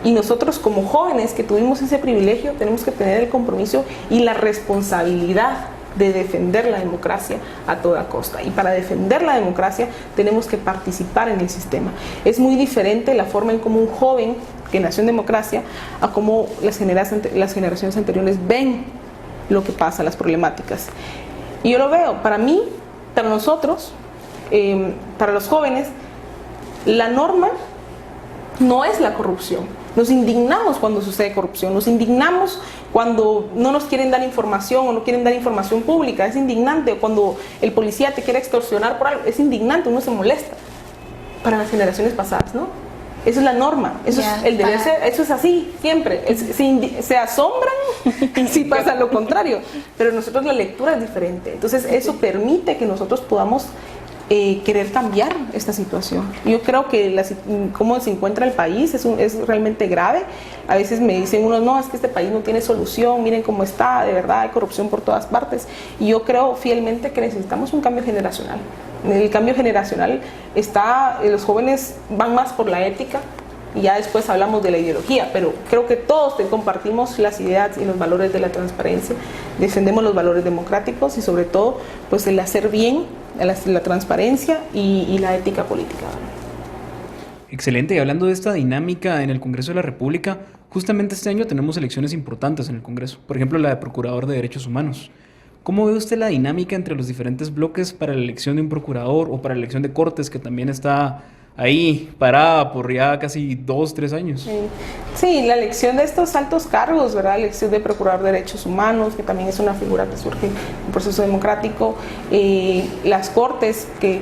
Y nosotros como jóvenes que tuvimos ese privilegio tenemos que tener el compromiso y la responsabilidad de defender la democracia a toda costa. Y para defender la democracia tenemos que participar en el sistema. Es muy diferente la forma en cómo un joven que nació en democracia a cómo las generaciones anteriores ven lo que pasa, las problemáticas. Y yo lo veo, para mí, para nosotros, para los jóvenes, la norma no es la corrupción. Nos indignamos cuando sucede corrupción, nos indignamos cuando no nos quieren dar información o no quieren dar información pública, es indignante. Cuando el policía te quiere extorsionar por algo, es indignante, uno se molesta. Para las generaciones pasadas, ¿no? Eso es la norma, eso es el deber ser, eso es así, siempre. Se asombran si pasa lo contrario, pero nosotros la lectura es diferente. Entonces eso permite que nosotros podamos querer cambiar esta situación. Yo creo que cómo se encuentra el país es realmente grave. A veces me dicen unos, no, es que este país no tiene solución, miren cómo está, de verdad hay corrupción por todas partes. Y yo creo fielmente que necesitamos un cambio generacional. El cambio generacional los jóvenes van más por la ética, y ya después hablamos de la ideología, pero creo que todos compartimos las ideas y los valores de la transparencia, defendemos los valores democráticos y sobre todo pues el hacer bien, la transparencia y la ética política. Excelente, y hablando de esta dinámica en el Congreso de la República, justamente este año tenemos elecciones importantes en el Congreso, por ejemplo la de Procurador de Derechos Humanos. ¿Cómo ve usted la dinámica entre los diferentes bloques para la elección de un procurador o para la elección de Cortes, que también está ahí parada por ya casi 2-3 años? Sí, la elección de estos altos cargos, ¿verdad? La elección de Procurador de Derechos Humanos, que también es una figura que surge en un proceso democrático, las Cortes, que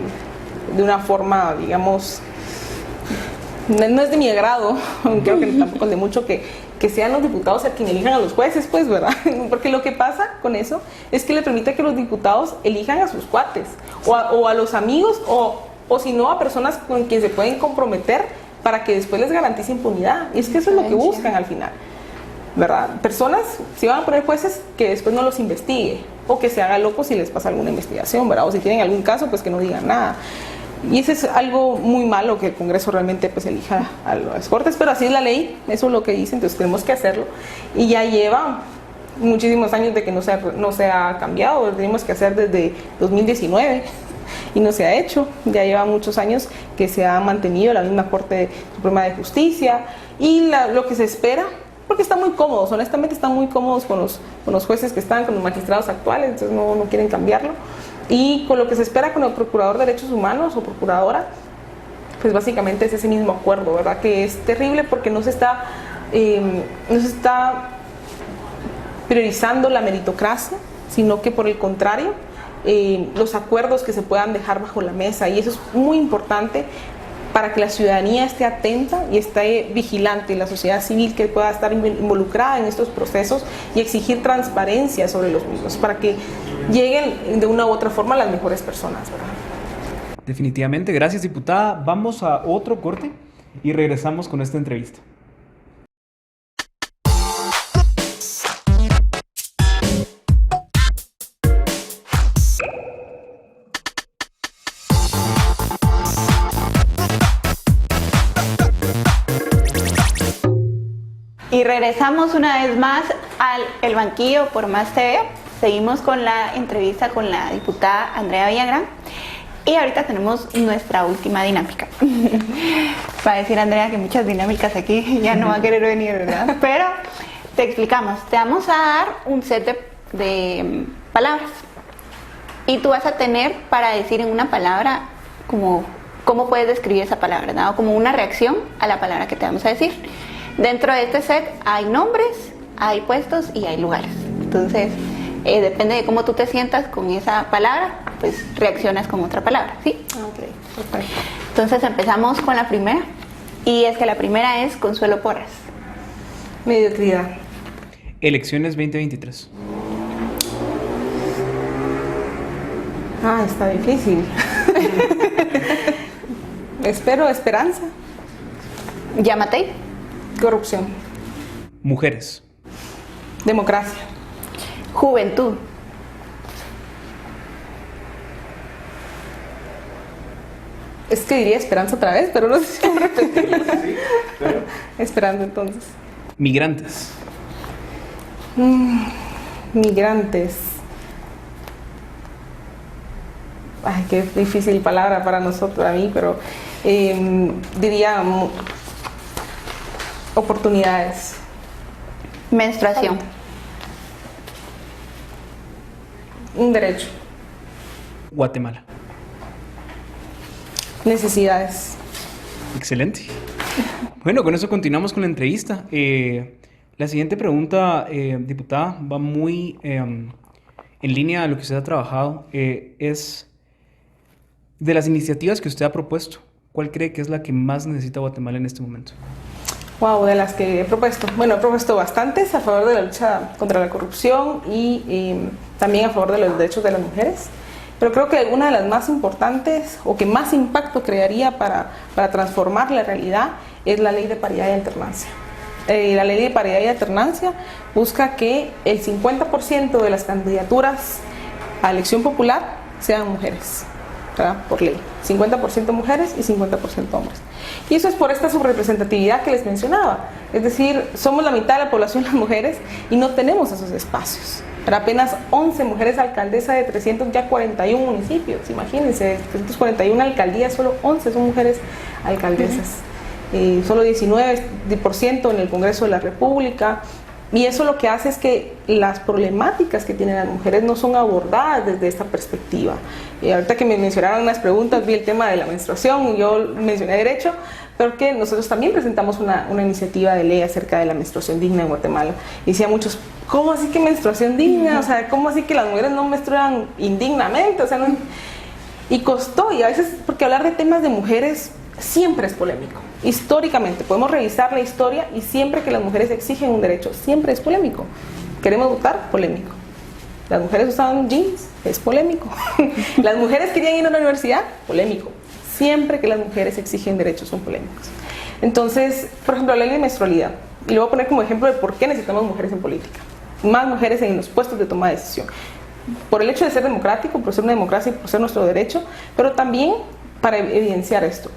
de una forma, digamos, no es de mi agrado, creo que tampoco es de mucho que sean los diputados a quien elijan a los jueces, pues, ¿verdad? Porque lo que pasa con eso es que le permite que los diputados elijan a sus cuates, o a los amigos, o si no, a personas con quien se pueden comprometer para que después les garantice impunidad. Y es que eso es lo que buscan al final, ¿verdad? Personas, si van a poner jueces, que después no los investigue, o que se haga loco si les pasa alguna investigación, ¿verdad? O si tienen algún caso, pues que no digan nada. Y eso es algo muy malo, que el Congreso realmente pues elija a las Cortes, pero así es la ley, eso es lo que dice, entonces tenemos que hacerlo. Y ya lleva muchísimos años de que no se ha cambiado, lo tenemos que hacer desde 2019. Y no se ha hecho, ya lleva muchos años que se ha mantenido la misma Corte Suprema de Justicia, y lo que se espera, porque están muy cómodos, honestamente están muy cómodos con los jueces que están, con los magistrados actuales, entonces no quieren cambiarlo, y con lo que se espera con el Procurador de Derechos Humanos o Procuradora, pues básicamente es ese mismo acuerdo, ¿verdad? Que es terrible porque no se está priorizando la meritocracia, sino que por el contrario, los acuerdos que se puedan dejar bajo la mesa, y eso es muy importante para que la ciudadanía esté atenta y esté vigilante, la sociedad civil que pueda estar involucrada en estos procesos y exigir transparencia sobre los mismos para que lleguen de una u otra forma las mejores personas, ¿verdad? Definitivamente, gracias diputada. Vamos a otro corte y regresamos con esta entrevista. Y regresamos una vez más al banquillo por Más TV. Seguimos con la entrevista con la diputada Andrea Villagrán. Y ahorita tenemos nuestra última dinámica. Va a decir Andrea que muchas dinámicas aquí ya no va a querer venir, ¿verdad? Pero te explicamos. Te vamos a dar un set de palabras. Y tú vas a tener para decir en una palabra como cómo puedes describir esa palabra, ¿verdad? O como una reacción a la palabra que te vamos a decir. Dentro de este set hay nombres, hay puestos y hay lugares. Entonces, depende de cómo tú te sientas con esa palabra, pues reaccionas con otra palabra, ¿sí? Ok, perfecto. Entonces empezamos con la primera. Y es que la primera es Consuelo Porras. Mediocridad. Elecciones 2023. Ah, está difícil. Espero esperanza. Yamatei. Corrupción. Mujeres. Democracia. Juventud. Es que diría esperanza otra vez, pero no sé si cómo repetirlo. Esperanza entonces. Migrantes. Migrantes. Ay, qué difícil palabra para nosotros, para mí, pero diría oportunidades. Menstruación. Un derecho. Guatemala. Necesidades. Excelente. Bueno, con eso continuamos con la entrevista. La siguiente pregunta, diputada, va muy en línea a lo que usted ha trabajado. Es de las iniciativas que usted ha propuesto, ¿cuál cree que es la que más necesita Guatemala en este momento? Wow, de las que he propuesto. Bueno, he propuesto bastantes a favor de la lucha contra la corrupción y también a favor de los derechos de las mujeres. Pero creo que una de las más importantes o que más impacto crearía para transformar la realidad es la ley de paridad y alternancia. La ley de paridad y alternancia busca que el 50% de las candidaturas a elección popular sean mujeres, ¿verdad? Por ley. 50% mujeres y 50% hombres. Y eso es por esta subrepresentatividad que les mencionaba. Es decir, somos la mitad de la población las mujeres y no tenemos esos espacios. Pero apenas 11 mujeres alcaldesas de 341 municipios. Imagínense, 341 alcaldías, solo 11 son mujeres alcaldesas. Solo 19% en el Congreso de la República. Y eso lo que hace es que las problemáticas que tienen las mujeres no son abordadas desde esta perspectiva. Y ahorita que me mencionaron unas preguntas, vi el tema de la menstruación y yo mencioné derecho, pero que nosotros también presentamos una iniciativa de ley acerca de la menstruación digna en Guatemala. Y decía muchos, ¿cómo así que menstruación digna? O sea, ¿cómo así que las mujeres no menstruan indignamente? O sea, no... Y costó, y a veces, porque hablar de temas de mujeres siempre es polémico. Históricamente, podemos revisar la historia y siempre que las mujeres exigen un derecho, siempre es polémico. Queremos votar, polémico. Las mujeres usaban jeans, es polémico. Las mujeres querían ir a la universidad, polémico. Siempre que las mujeres exigen derechos son polémicos. Entonces, por ejemplo, la ley de menstrualidad. Y lo voy a poner como ejemplo de por qué necesitamos mujeres en política. Más mujeres en los puestos de toma de decisión. Por el hecho de ser democrático, por ser una democracia y por ser nuestro derecho, pero también para evidenciar esto.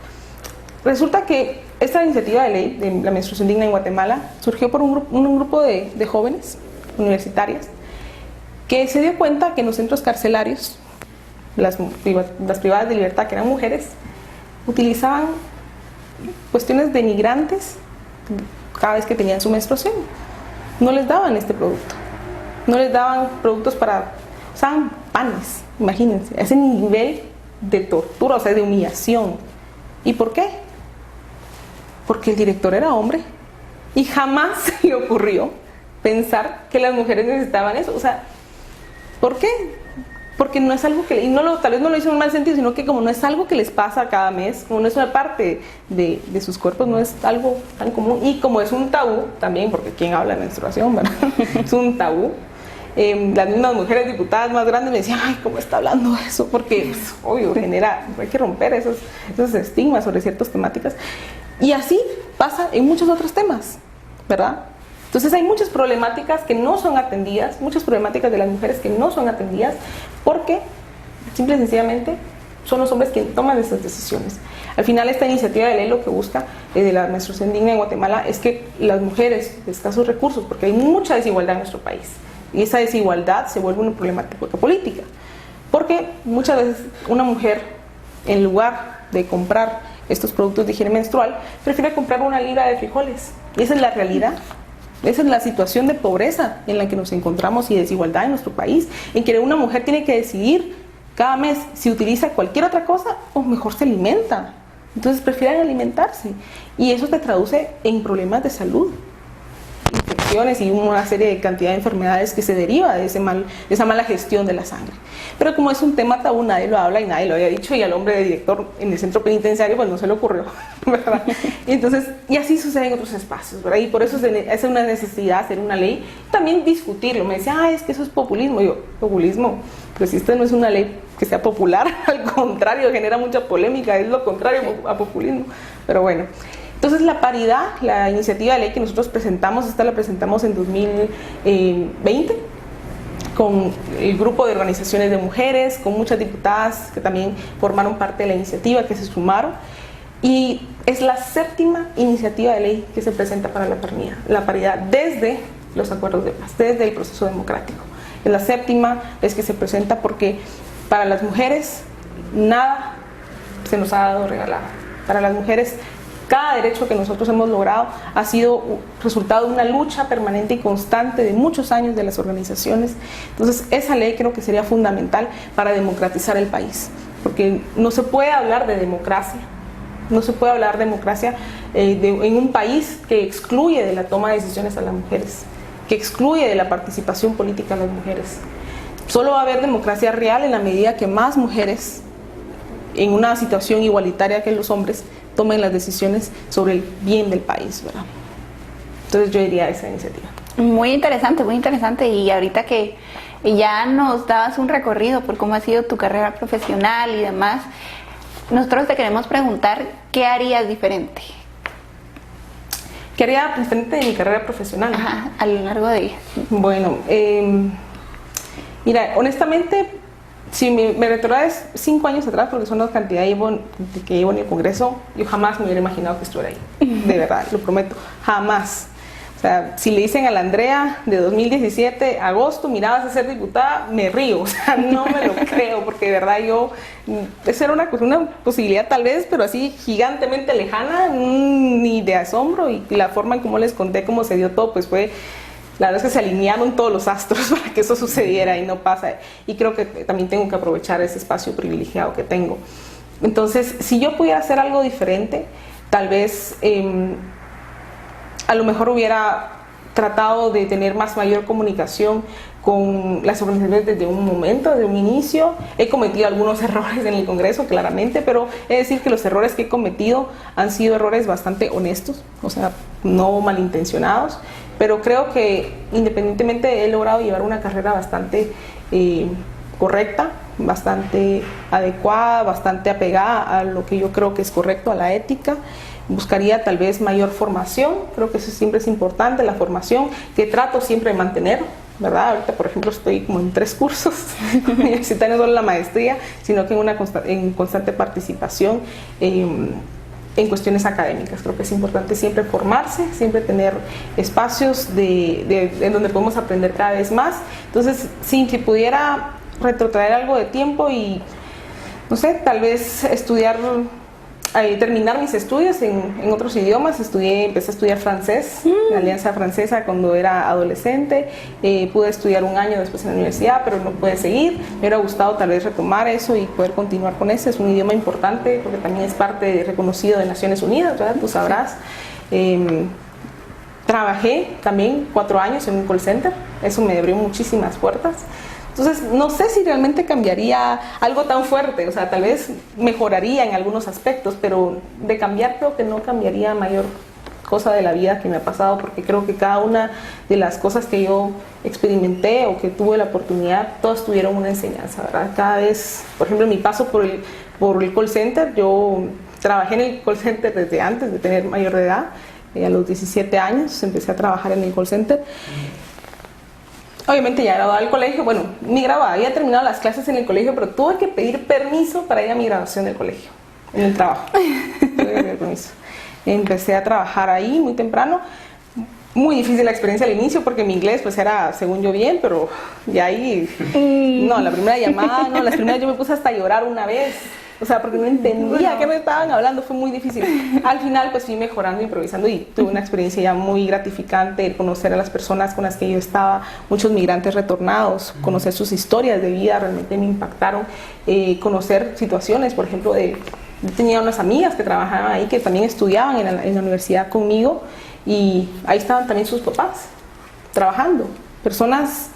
Resulta que esta iniciativa de ley de la menstruación digna en Guatemala surgió por un grupo de jóvenes universitarias que se dio cuenta que en los centros carcelarios, las privadas de libertad, que eran mujeres, utilizaban cuestiones denigrantes cada vez que tenían su menstruación. No les daban este producto, no les daban productos para... usaban panes, imagínense, ese nivel de tortura, o sea, de humillación. ¿Y por qué? Porque el director era hombre y jamás se le ocurrió pensar que las mujeres necesitaban eso. O sea, ¿por qué? Porque no es algo que, y tal vez no lo hizo en un mal sentido, sino que como no es algo que les pasa cada mes, como no es una parte de sus cuerpos, no es algo tan común, y como es un tabú también, porque ¿quién habla de menstruación, verdad? Es un tabú. Las mismas mujeres diputadas más grandes me decían, ay, ¿cómo está hablando eso? Porque, pues, obvio, hay que romper esos estigmas sobre ciertas temáticas. Y así pasa en muchos otros temas, ¿verdad? Entonces hay muchas problemáticas que no son atendidas, muchas problemáticas de las mujeres que no son atendidas, porque simple y sencillamente son los hombres quienes toman esas decisiones. Al final, esta iniciativa de ley lo que busca de la menstruación digna en Guatemala es que las mujeres de escasos recursos, porque hay mucha desigualdad en nuestro país, y esa desigualdad se vuelve una problemática política, porque muchas veces una mujer en lugar de comprar estos productos de higiene menstrual, prefiere comprar una libra de frijoles. Y esa es la realidad. Esa es la situación de pobreza en la que nos encontramos y desigualdad en nuestro país, en que una mujer tiene que decidir cada mes si utiliza cualquier otra cosa o mejor se alimenta. Entonces prefieren alimentarse y eso se traduce en problemas de salud, infecciones y una serie de cantidad de enfermedades que se deriva de esa mala gestión de la sangre. Pero como es un tema tabú, nadie lo habla y nadie lo había dicho, y al hombre de director en el centro penitenciario pues no se le ocurrió, ¿verdad? Entonces, y así sucede en otros espacios, ¿verdad? Y por eso es una necesidad hacer una ley, también discutirlo. Me decía, es que eso es populismo. Y yo, populismo, pero si esta no es una ley que sea popular, al contrario, genera mucha polémica, es lo contrario a populismo. Pero bueno, entonces la paridad, la iniciativa de ley que nosotros presentamos, esta la presentamos en 2020, con el grupo de organizaciones de mujeres, con muchas diputadas que también formaron parte de la iniciativa, que se sumaron, y es la 7ª iniciativa de ley que se presenta para la paridad desde los acuerdos de paz, desde el proceso democrático. Es la 7ª vez que se presenta porque para las mujeres nada se nos ha dado regalado. Para las mujeres cada derecho que nosotros hemos logrado ha sido resultado de una lucha permanente y constante de muchos años de las organizaciones. Entonces esa ley creo que sería fundamental para democratizar el país, porque no se puede hablar de democracia, no se puede hablar de democracia en un país que excluye de la toma de decisiones a las mujeres, que excluye de la participación política a las mujeres. Solo va a haber democracia real en la medida que más mujeres en una situación igualitaria que los hombres tomen las decisiones sobre el bien del país, ¿verdad? Entonces yo diría esa iniciativa. Muy interesante, y ahorita que ya nos dabas un recorrido por cómo ha sido tu carrera profesional y demás, nosotros te queremos preguntar, ¿qué harías diferente? ¿Qué haría diferente de mi carrera profesional? Ajá, a lo largo de ella. Bueno, mira, honestamente, si me retrotraes 5 años atrás, porque son la cantidad que llevo en el Congreso, yo jamás me hubiera imaginado que estuviera ahí. De verdad, lo prometo, jamás. O sea, si le dicen a la Andrea de 2017, agosto, mira, vas a ser diputada, me río. O sea, no me lo creo, porque de verdad esa era una posibilidad tal vez, pero así gigantemente lejana, ni de asombro. Y la forma en cómo les conté cómo se dio todo, pues fue... La verdad es que se alinearon todos los astros para que eso sucediera y no pasa. Y creo que también tengo que aprovechar ese espacio privilegiado que tengo. Entonces, si yo pudiera hacer algo diferente, tal vez a lo mejor hubiera tratado de tener mayor comunicación con las organizaciones desde un momento, desde un inicio. He cometido algunos errores en el Congreso, claramente, pero he de decir que los errores que he cometido han sido errores bastante honestos, o sea, no malintencionados. Pero creo que independientemente he logrado llevar una carrera bastante correcta, bastante adecuada, bastante apegada a lo que yo creo que es correcto, a la ética. Buscaría tal vez mayor formación, creo que eso siempre es importante, la formación que trato siempre de mantener, ¿verdad? Ahorita, por ejemplo, estoy como en 3 cursos universitarios, no solo la maestría, sino que en constante participación en cuestiones académicas. Creo que es importante siempre formarse, siempre tener espacios en donde podemos aprender cada vez más. Entonces, si pudiera retrotraer algo de tiempo y, no sé, tal vez terminar mis estudios en otros idiomas. Empecé a estudiar francés en la Alianza Francesa cuando era adolescente. Pude estudiar 1 año después en la universidad, pero no pude seguir. Me hubiera gustado tal vez retomar eso y poder continuar con eso. Es un idioma importante porque también es reconocido de Naciones Unidas, ¿verdad? Tú sabrás. Trabajé también 4 años en un call center. Eso me abrió muchísimas puertas. Entonces, no sé si realmente cambiaría algo tan fuerte, o sea, tal vez mejoraría en algunos aspectos, pero de cambiar creo que no cambiaría mayor cosa de la vida que me ha pasado, porque creo que cada una de las cosas que yo experimenté o que tuve la oportunidad, todas tuvieron una enseñanza, ¿verdad? Cada vez, por ejemplo, en mi paso por el call center, yo trabajé en el call center desde antes de tener mayor de edad, a los 17 años empecé a trabajar en el call center. Obviamente ya graduada del colegio, bueno, había terminado las clases en el colegio, pero tuve que pedir permiso para ir a mi graduación del colegio, en el trabajo. Tuve que pedir permiso. Empecé a trabajar ahí muy temprano. Muy difícil la experiencia al inicio porque mi inglés pues era, según yo, bien, pero ya ahí, no, la primera llamada, no, las primeras yo me puse hasta a llorar una vez. O sea, porque no entendía qué me estaban hablando, fue muy difícil. Al final, pues fui mejorando, improvisando y tuve una experiencia ya muy gratificante, el conocer a las personas con las que yo estaba, muchos migrantes retornados, conocer sus historias de vida, realmente me impactaron, conocer situaciones, por ejemplo, yo tenía unas amigas que trabajaban ahí, que también estudiaban en la universidad conmigo, y ahí estaban también sus papás, trabajando, personas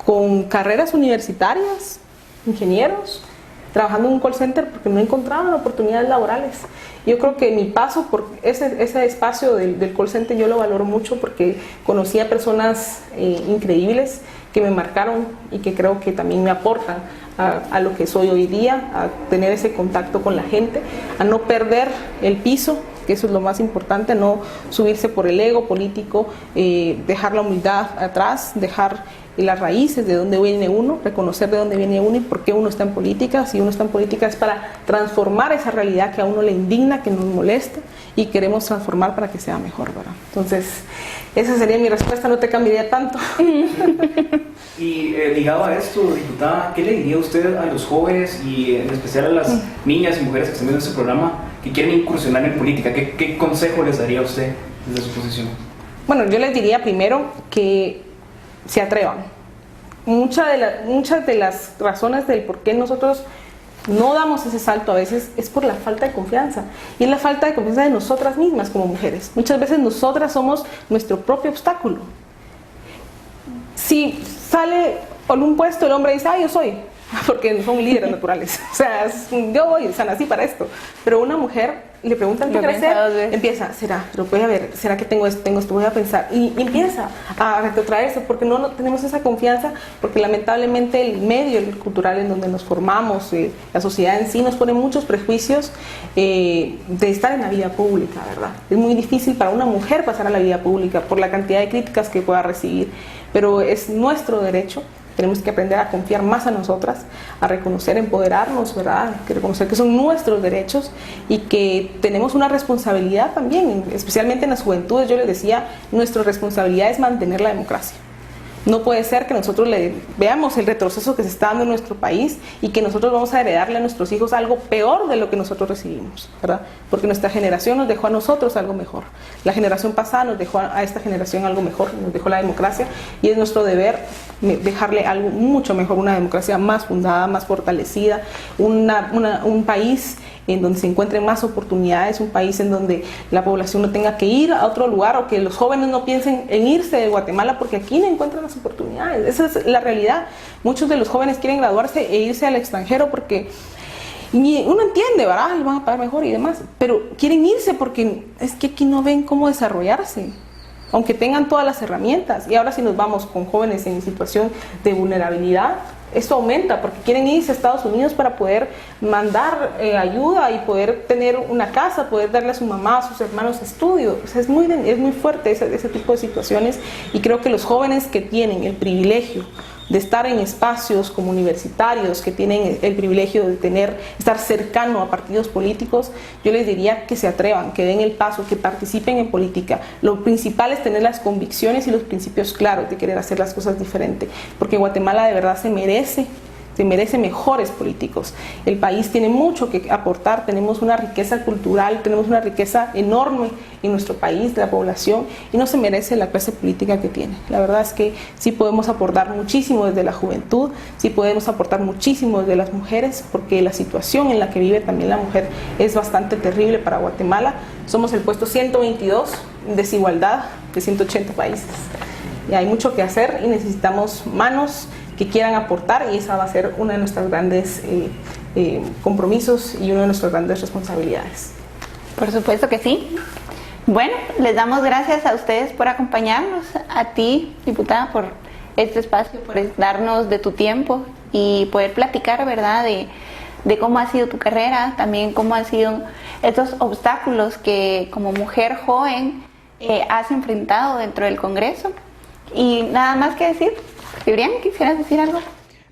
con carreras universitarias, ingenieros, trabajando en un call center porque no encontraban oportunidades laborales. Yo creo que mi paso por ese espacio del call center yo lo valoro mucho porque conocí a personas increíbles que me marcaron y que creo que también me aportan a lo que soy hoy día, a tener ese contacto con la gente, a no perder el piso, que eso es lo más importante, no subirse por el ego político, dejar la humildad atrás, dejar las raíces de dónde viene uno, reconocer de dónde viene uno y por qué uno está en política. Si uno está en política es para transformar esa realidad que a uno le indigna, que nos molesta y queremos transformar para que sea mejor, ¿verdad? Entonces, esa sería mi respuesta, no te cambiaría tanto. Y ligado a esto, diputada, ¿qué le diría usted a los jóvenes y en especial a las niñas y mujeres que están viendo este programa que quieren incursionar en política? ¿Qué consejo les daría a usted desde su posición? Bueno, yo les diría primero que se atrevan. Muchas de las razones del por qué nosotros no damos ese salto a veces es por la falta de confianza, y es la falta de confianza de nosotras mismas como mujeres. Muchas veces nosotras somos nuestro propio obstáculo. Si sale por un puesto el hombre dice, yo soy, porque son líderes naturales, o sea, yo voy, o sea, nací para esto. Pero una mujer le preguntan qué quiere hacer, empieza, será, pero voy a ver, será que tengo esto, voy a pensar, y empieza a retrotraerse porque no tenemos esa confianza, porque lamentablemente el medio el cultural en donde nos formamos, la sociedad en sí nos pone muchos prejuicios de estar en la vida pública, ¿verdad? Es muy difícil para una mujer pasar a la vida pública por la cantidad de críticas que pueda recibir, pero es nuestro derecho. Tenemos que aprender a confiar más a nosotras, a reconocer, empoderarnos, ¿verdad? Que reconocer que son nuestros derechos y que tenemos una responsabilidad también, especialmente en las juventudes. Yo les decía, nuestra responsabilidad es mantener la democracia. No puede ser que nosotros veamos el retroceso que se está dando en nuestro país y que nosotros vamos a heredarle a nuestros hijos algo peor de lo que nosotros recibimos, ¿verdad? Porque nuestra generación nos dejó a nosotros algo mejor. La generación pasada nos dejó a esta generación algo mejor, nos dejó la democracia, y es nuestro deber dejarle algo mucho mejor, una democracia más fundada, más fortalecida, un país en donde se encuentren más oportunidades, un país en donde la población no tenga que ir a otro lugar, o que los jóvenes no piensen en irse de Guatemala porque aquí no encuentran las oportunidades. Esa es la realidad. Muchos de los jóvenes quieren graduarse e irse al extranjero porque uno entiende, ¿verdad? Les van a pagar mejor y demás, pero quieren irse porque es que aquí no ven cómo desarrollarse, aunque tengan todas las herramientas. Y ahora si nos vamos con jóvenes en situación de vulnerabilidad, esto aumenta porque quieren irse a Estados Unidos para poder mandar ayuda y poder tener una casa, poder darle a su mamá, a sus hermanos estudio. O sea, es muy fuerte ese tipo de situaciones, y creo que los jóvenes que tienen el privilegio de estar en espacios como universitarios, que tienen el privilegio de estar cercano a partidos políticos, yo les diría que se atrevan, que den el paso, que participen en política. Lo principal es tener las convicciones y los principios claros de querer hacer las cosas diferente, porque Guatemala de verdad se merece mejores políticos. El país tiene mucho que aportar, tenemos una riqueza cultural, tenemos una riqueza enorme en nuestro país, de la población, y no se merece la clase política que tiene. La verdad es que sí podemos aportar muchísimo desde la juventud, sí podemos aportar muchísimo desde las mujeres, porque la situación en la que vive también la mujer es bastante terrible para Guatemala. Somos el puesto 122 en desigualdad de 180 países. Y hay mucho que hacer y necesitamos manos que quieran aportar, y esa va a ser una de nuestros grandes compromisos y una de nuestras grandes responsabilidades. Por supuesto que sí. Bueno, les damos gracias a ustedes por acompañarnos, a ti, diputada, por este espacio, por darnos de tu tiempo y poder platicar, ¿verdad?, de cómo ha sido tu carrera, también cómo han sido estos obstáculos que como mujer joven has enfrentado dentro del Congreso. Y nada más que decir. Cibrián, ¿quisieras decir algo?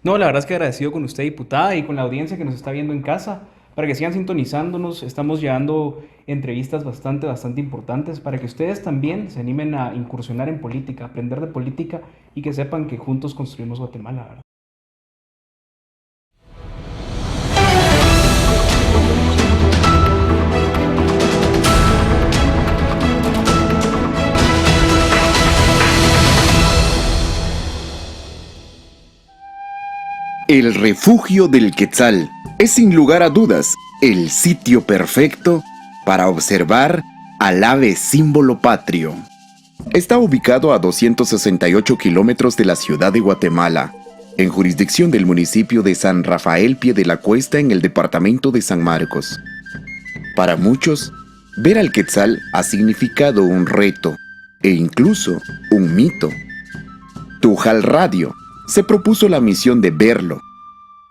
No, la verdad es que agradecido con usted, diputada, y con la audiencia que nos está viendo en casa, para que sigan sintonizándonos. Estamos llevando entrevistas bastante importantes para que ustedes también se animen a incursionar en política, aprender de política, y que sepan que juntos construimos Guatemala, ¿verdad? El refugio del Quetzal es sin lugar a dudas el sitio perfecto para observar al ave símbolo patrio. Está ubicado a 268 kilómetros de la ciudad de Guatemala, en jurisdicción del municipio de San Rafael Pie de la Cuesta en el departamento de San Marcos. Para muchos, ver al Quetzal ha significado un reto e incluso un mito. Tujal Radio se propuso la misión de verlo,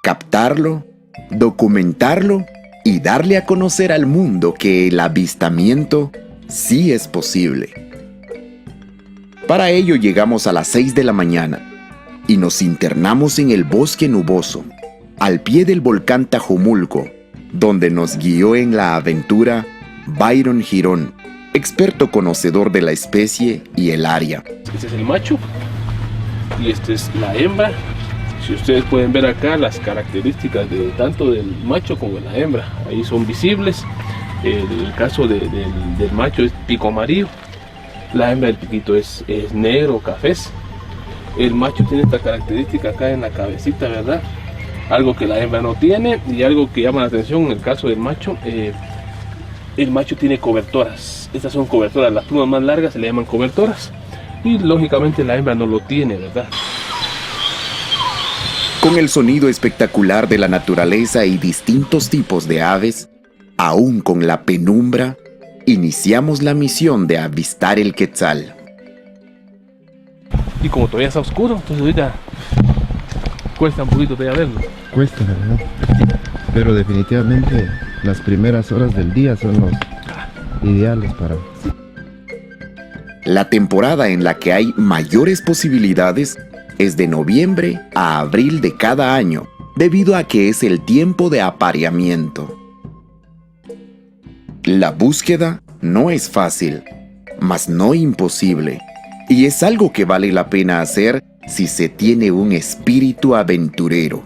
captarlo, documentarlo y darle a conocer al mundo que el avistamiento sí es posible. Para ello llegamos a las 6 de la mañana y nos internamos en el bosque nuboso, al pie del volcán Tajumulco, donde nos guió en la aventura Byron Girón, experto conocedor de la especie y el área. Este es el macho y esta es la hembra. Si ustedes pueden ver acá las características tanto del macho como de la hembra, ahí son visibles. El caso del macho es pico amarillo, la hembra del piquito es negro o cafés. El macho tiene esta característica acá en la cabecita, ¿verdad? Algo que la hembra no tiene, y algo que llama la atención en el caso del macho, el macho tiene cobertoras. Estas son cobertoras, las plumas más largas se le llaman cobertoras, y lógicamente la hembra no lo tiene, ¿verdad? Con el sonido espectacular de la naturaleza y distintos tipos de aves, aún con la penumbra, iniciamos la misión de avistar el Quetzal. Y como todavía está oscuro, entonces ahorita cuesta un poquito todavía verlo. Cuesta, la verdad. Pero definitivamente las primeras horas del día son los ideales para... La temporada en la que hay mayores posibilidades es de noviembre a abril de cada año, debido a que es el tiempo de apareamiento. La búsqueda no es fácil, mas no imposible, y es algo que vale la pena hacer si se tiene un espíritu aventurero.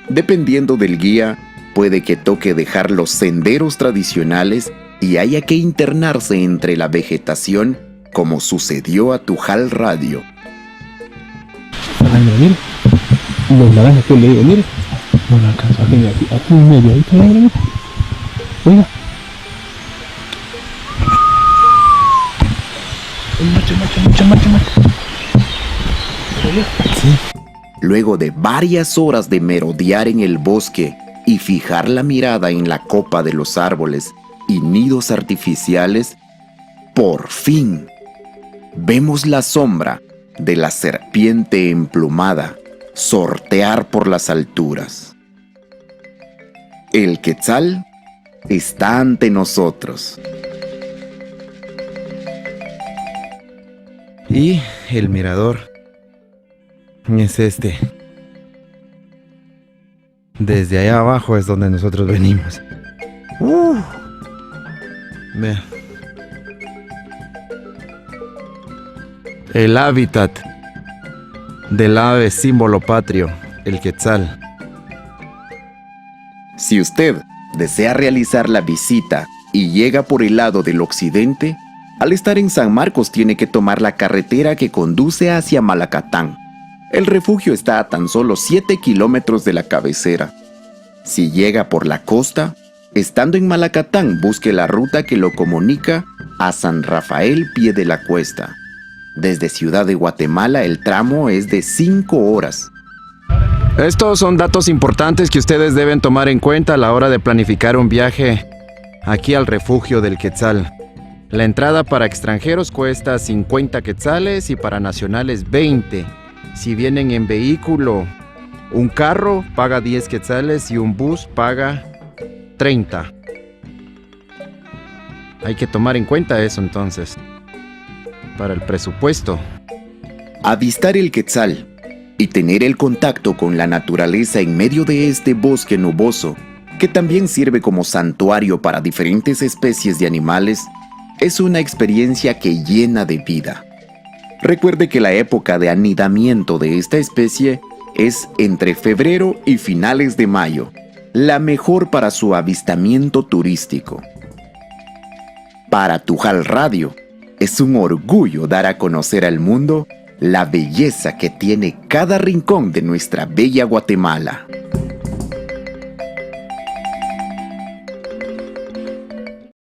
Dependiendo del guía, puede que toque dejar los senderos tradicionales y haya que internarse entre la vegetación, como sucedió a Tujal Radio. Mire, los naranjas que le digo, mire, no lo alcanzo aquí en medio, ahí está la hembra, oiga. Macho. Sí. Luego de varias horas de merodear en el bosque y fijar la mirada en la copa de los árboles y nidos artificiales, por fin vemos la sombra de la serpiente emplumada sortear por las alturas. El Quetzal está ante nosotros. Y el mirador es este. Desde allá abajo es donde nosotros venimos. Vean. El hábitat del ave símbolo patrio, el Quetzal. Si usted desea realizar la visita y llega por el lado del occidente, al estar en San Marcos tiene que tomar la carretera que conduce hacia Malacatán. El refugio está a tan solo 7 kilómetros de la cabecera. Si llega por la costa, estando en Malacatán, busque la ruta que lo comunica a San Rafael Pie de la Cuesta. Desde Ciudad de Guatemala el tramo es de 5 horas. Estos son datos importantes que ustedes deben tomar en cuenta a la hora de planificar un viaje aquí al refugio del Quetzal. La entrada para extranjeros cuesta 50 quetzales y para nacionales 20. Si vienen en vehículo, un carro paga 10 quetzales y un bus paga 30. Hay que tomar en cuenta eso entonces, para el presupuesto. Avistar el Quetzal y tener el contacto con la naturaleza en medio de este bosque nuboso, que también sirve como santuario para diferentes especies de animales, es una experiencia que llena de vida. Recuerde que la época de anidamiento de esta especie es entre febrero y finales de mayo, la mejor para su avistamiento turístico. Para Tujal Radio, es un orgullo dar a conocer al mundo la belleza que tiene cada rincón de nuestra bella Guatemala.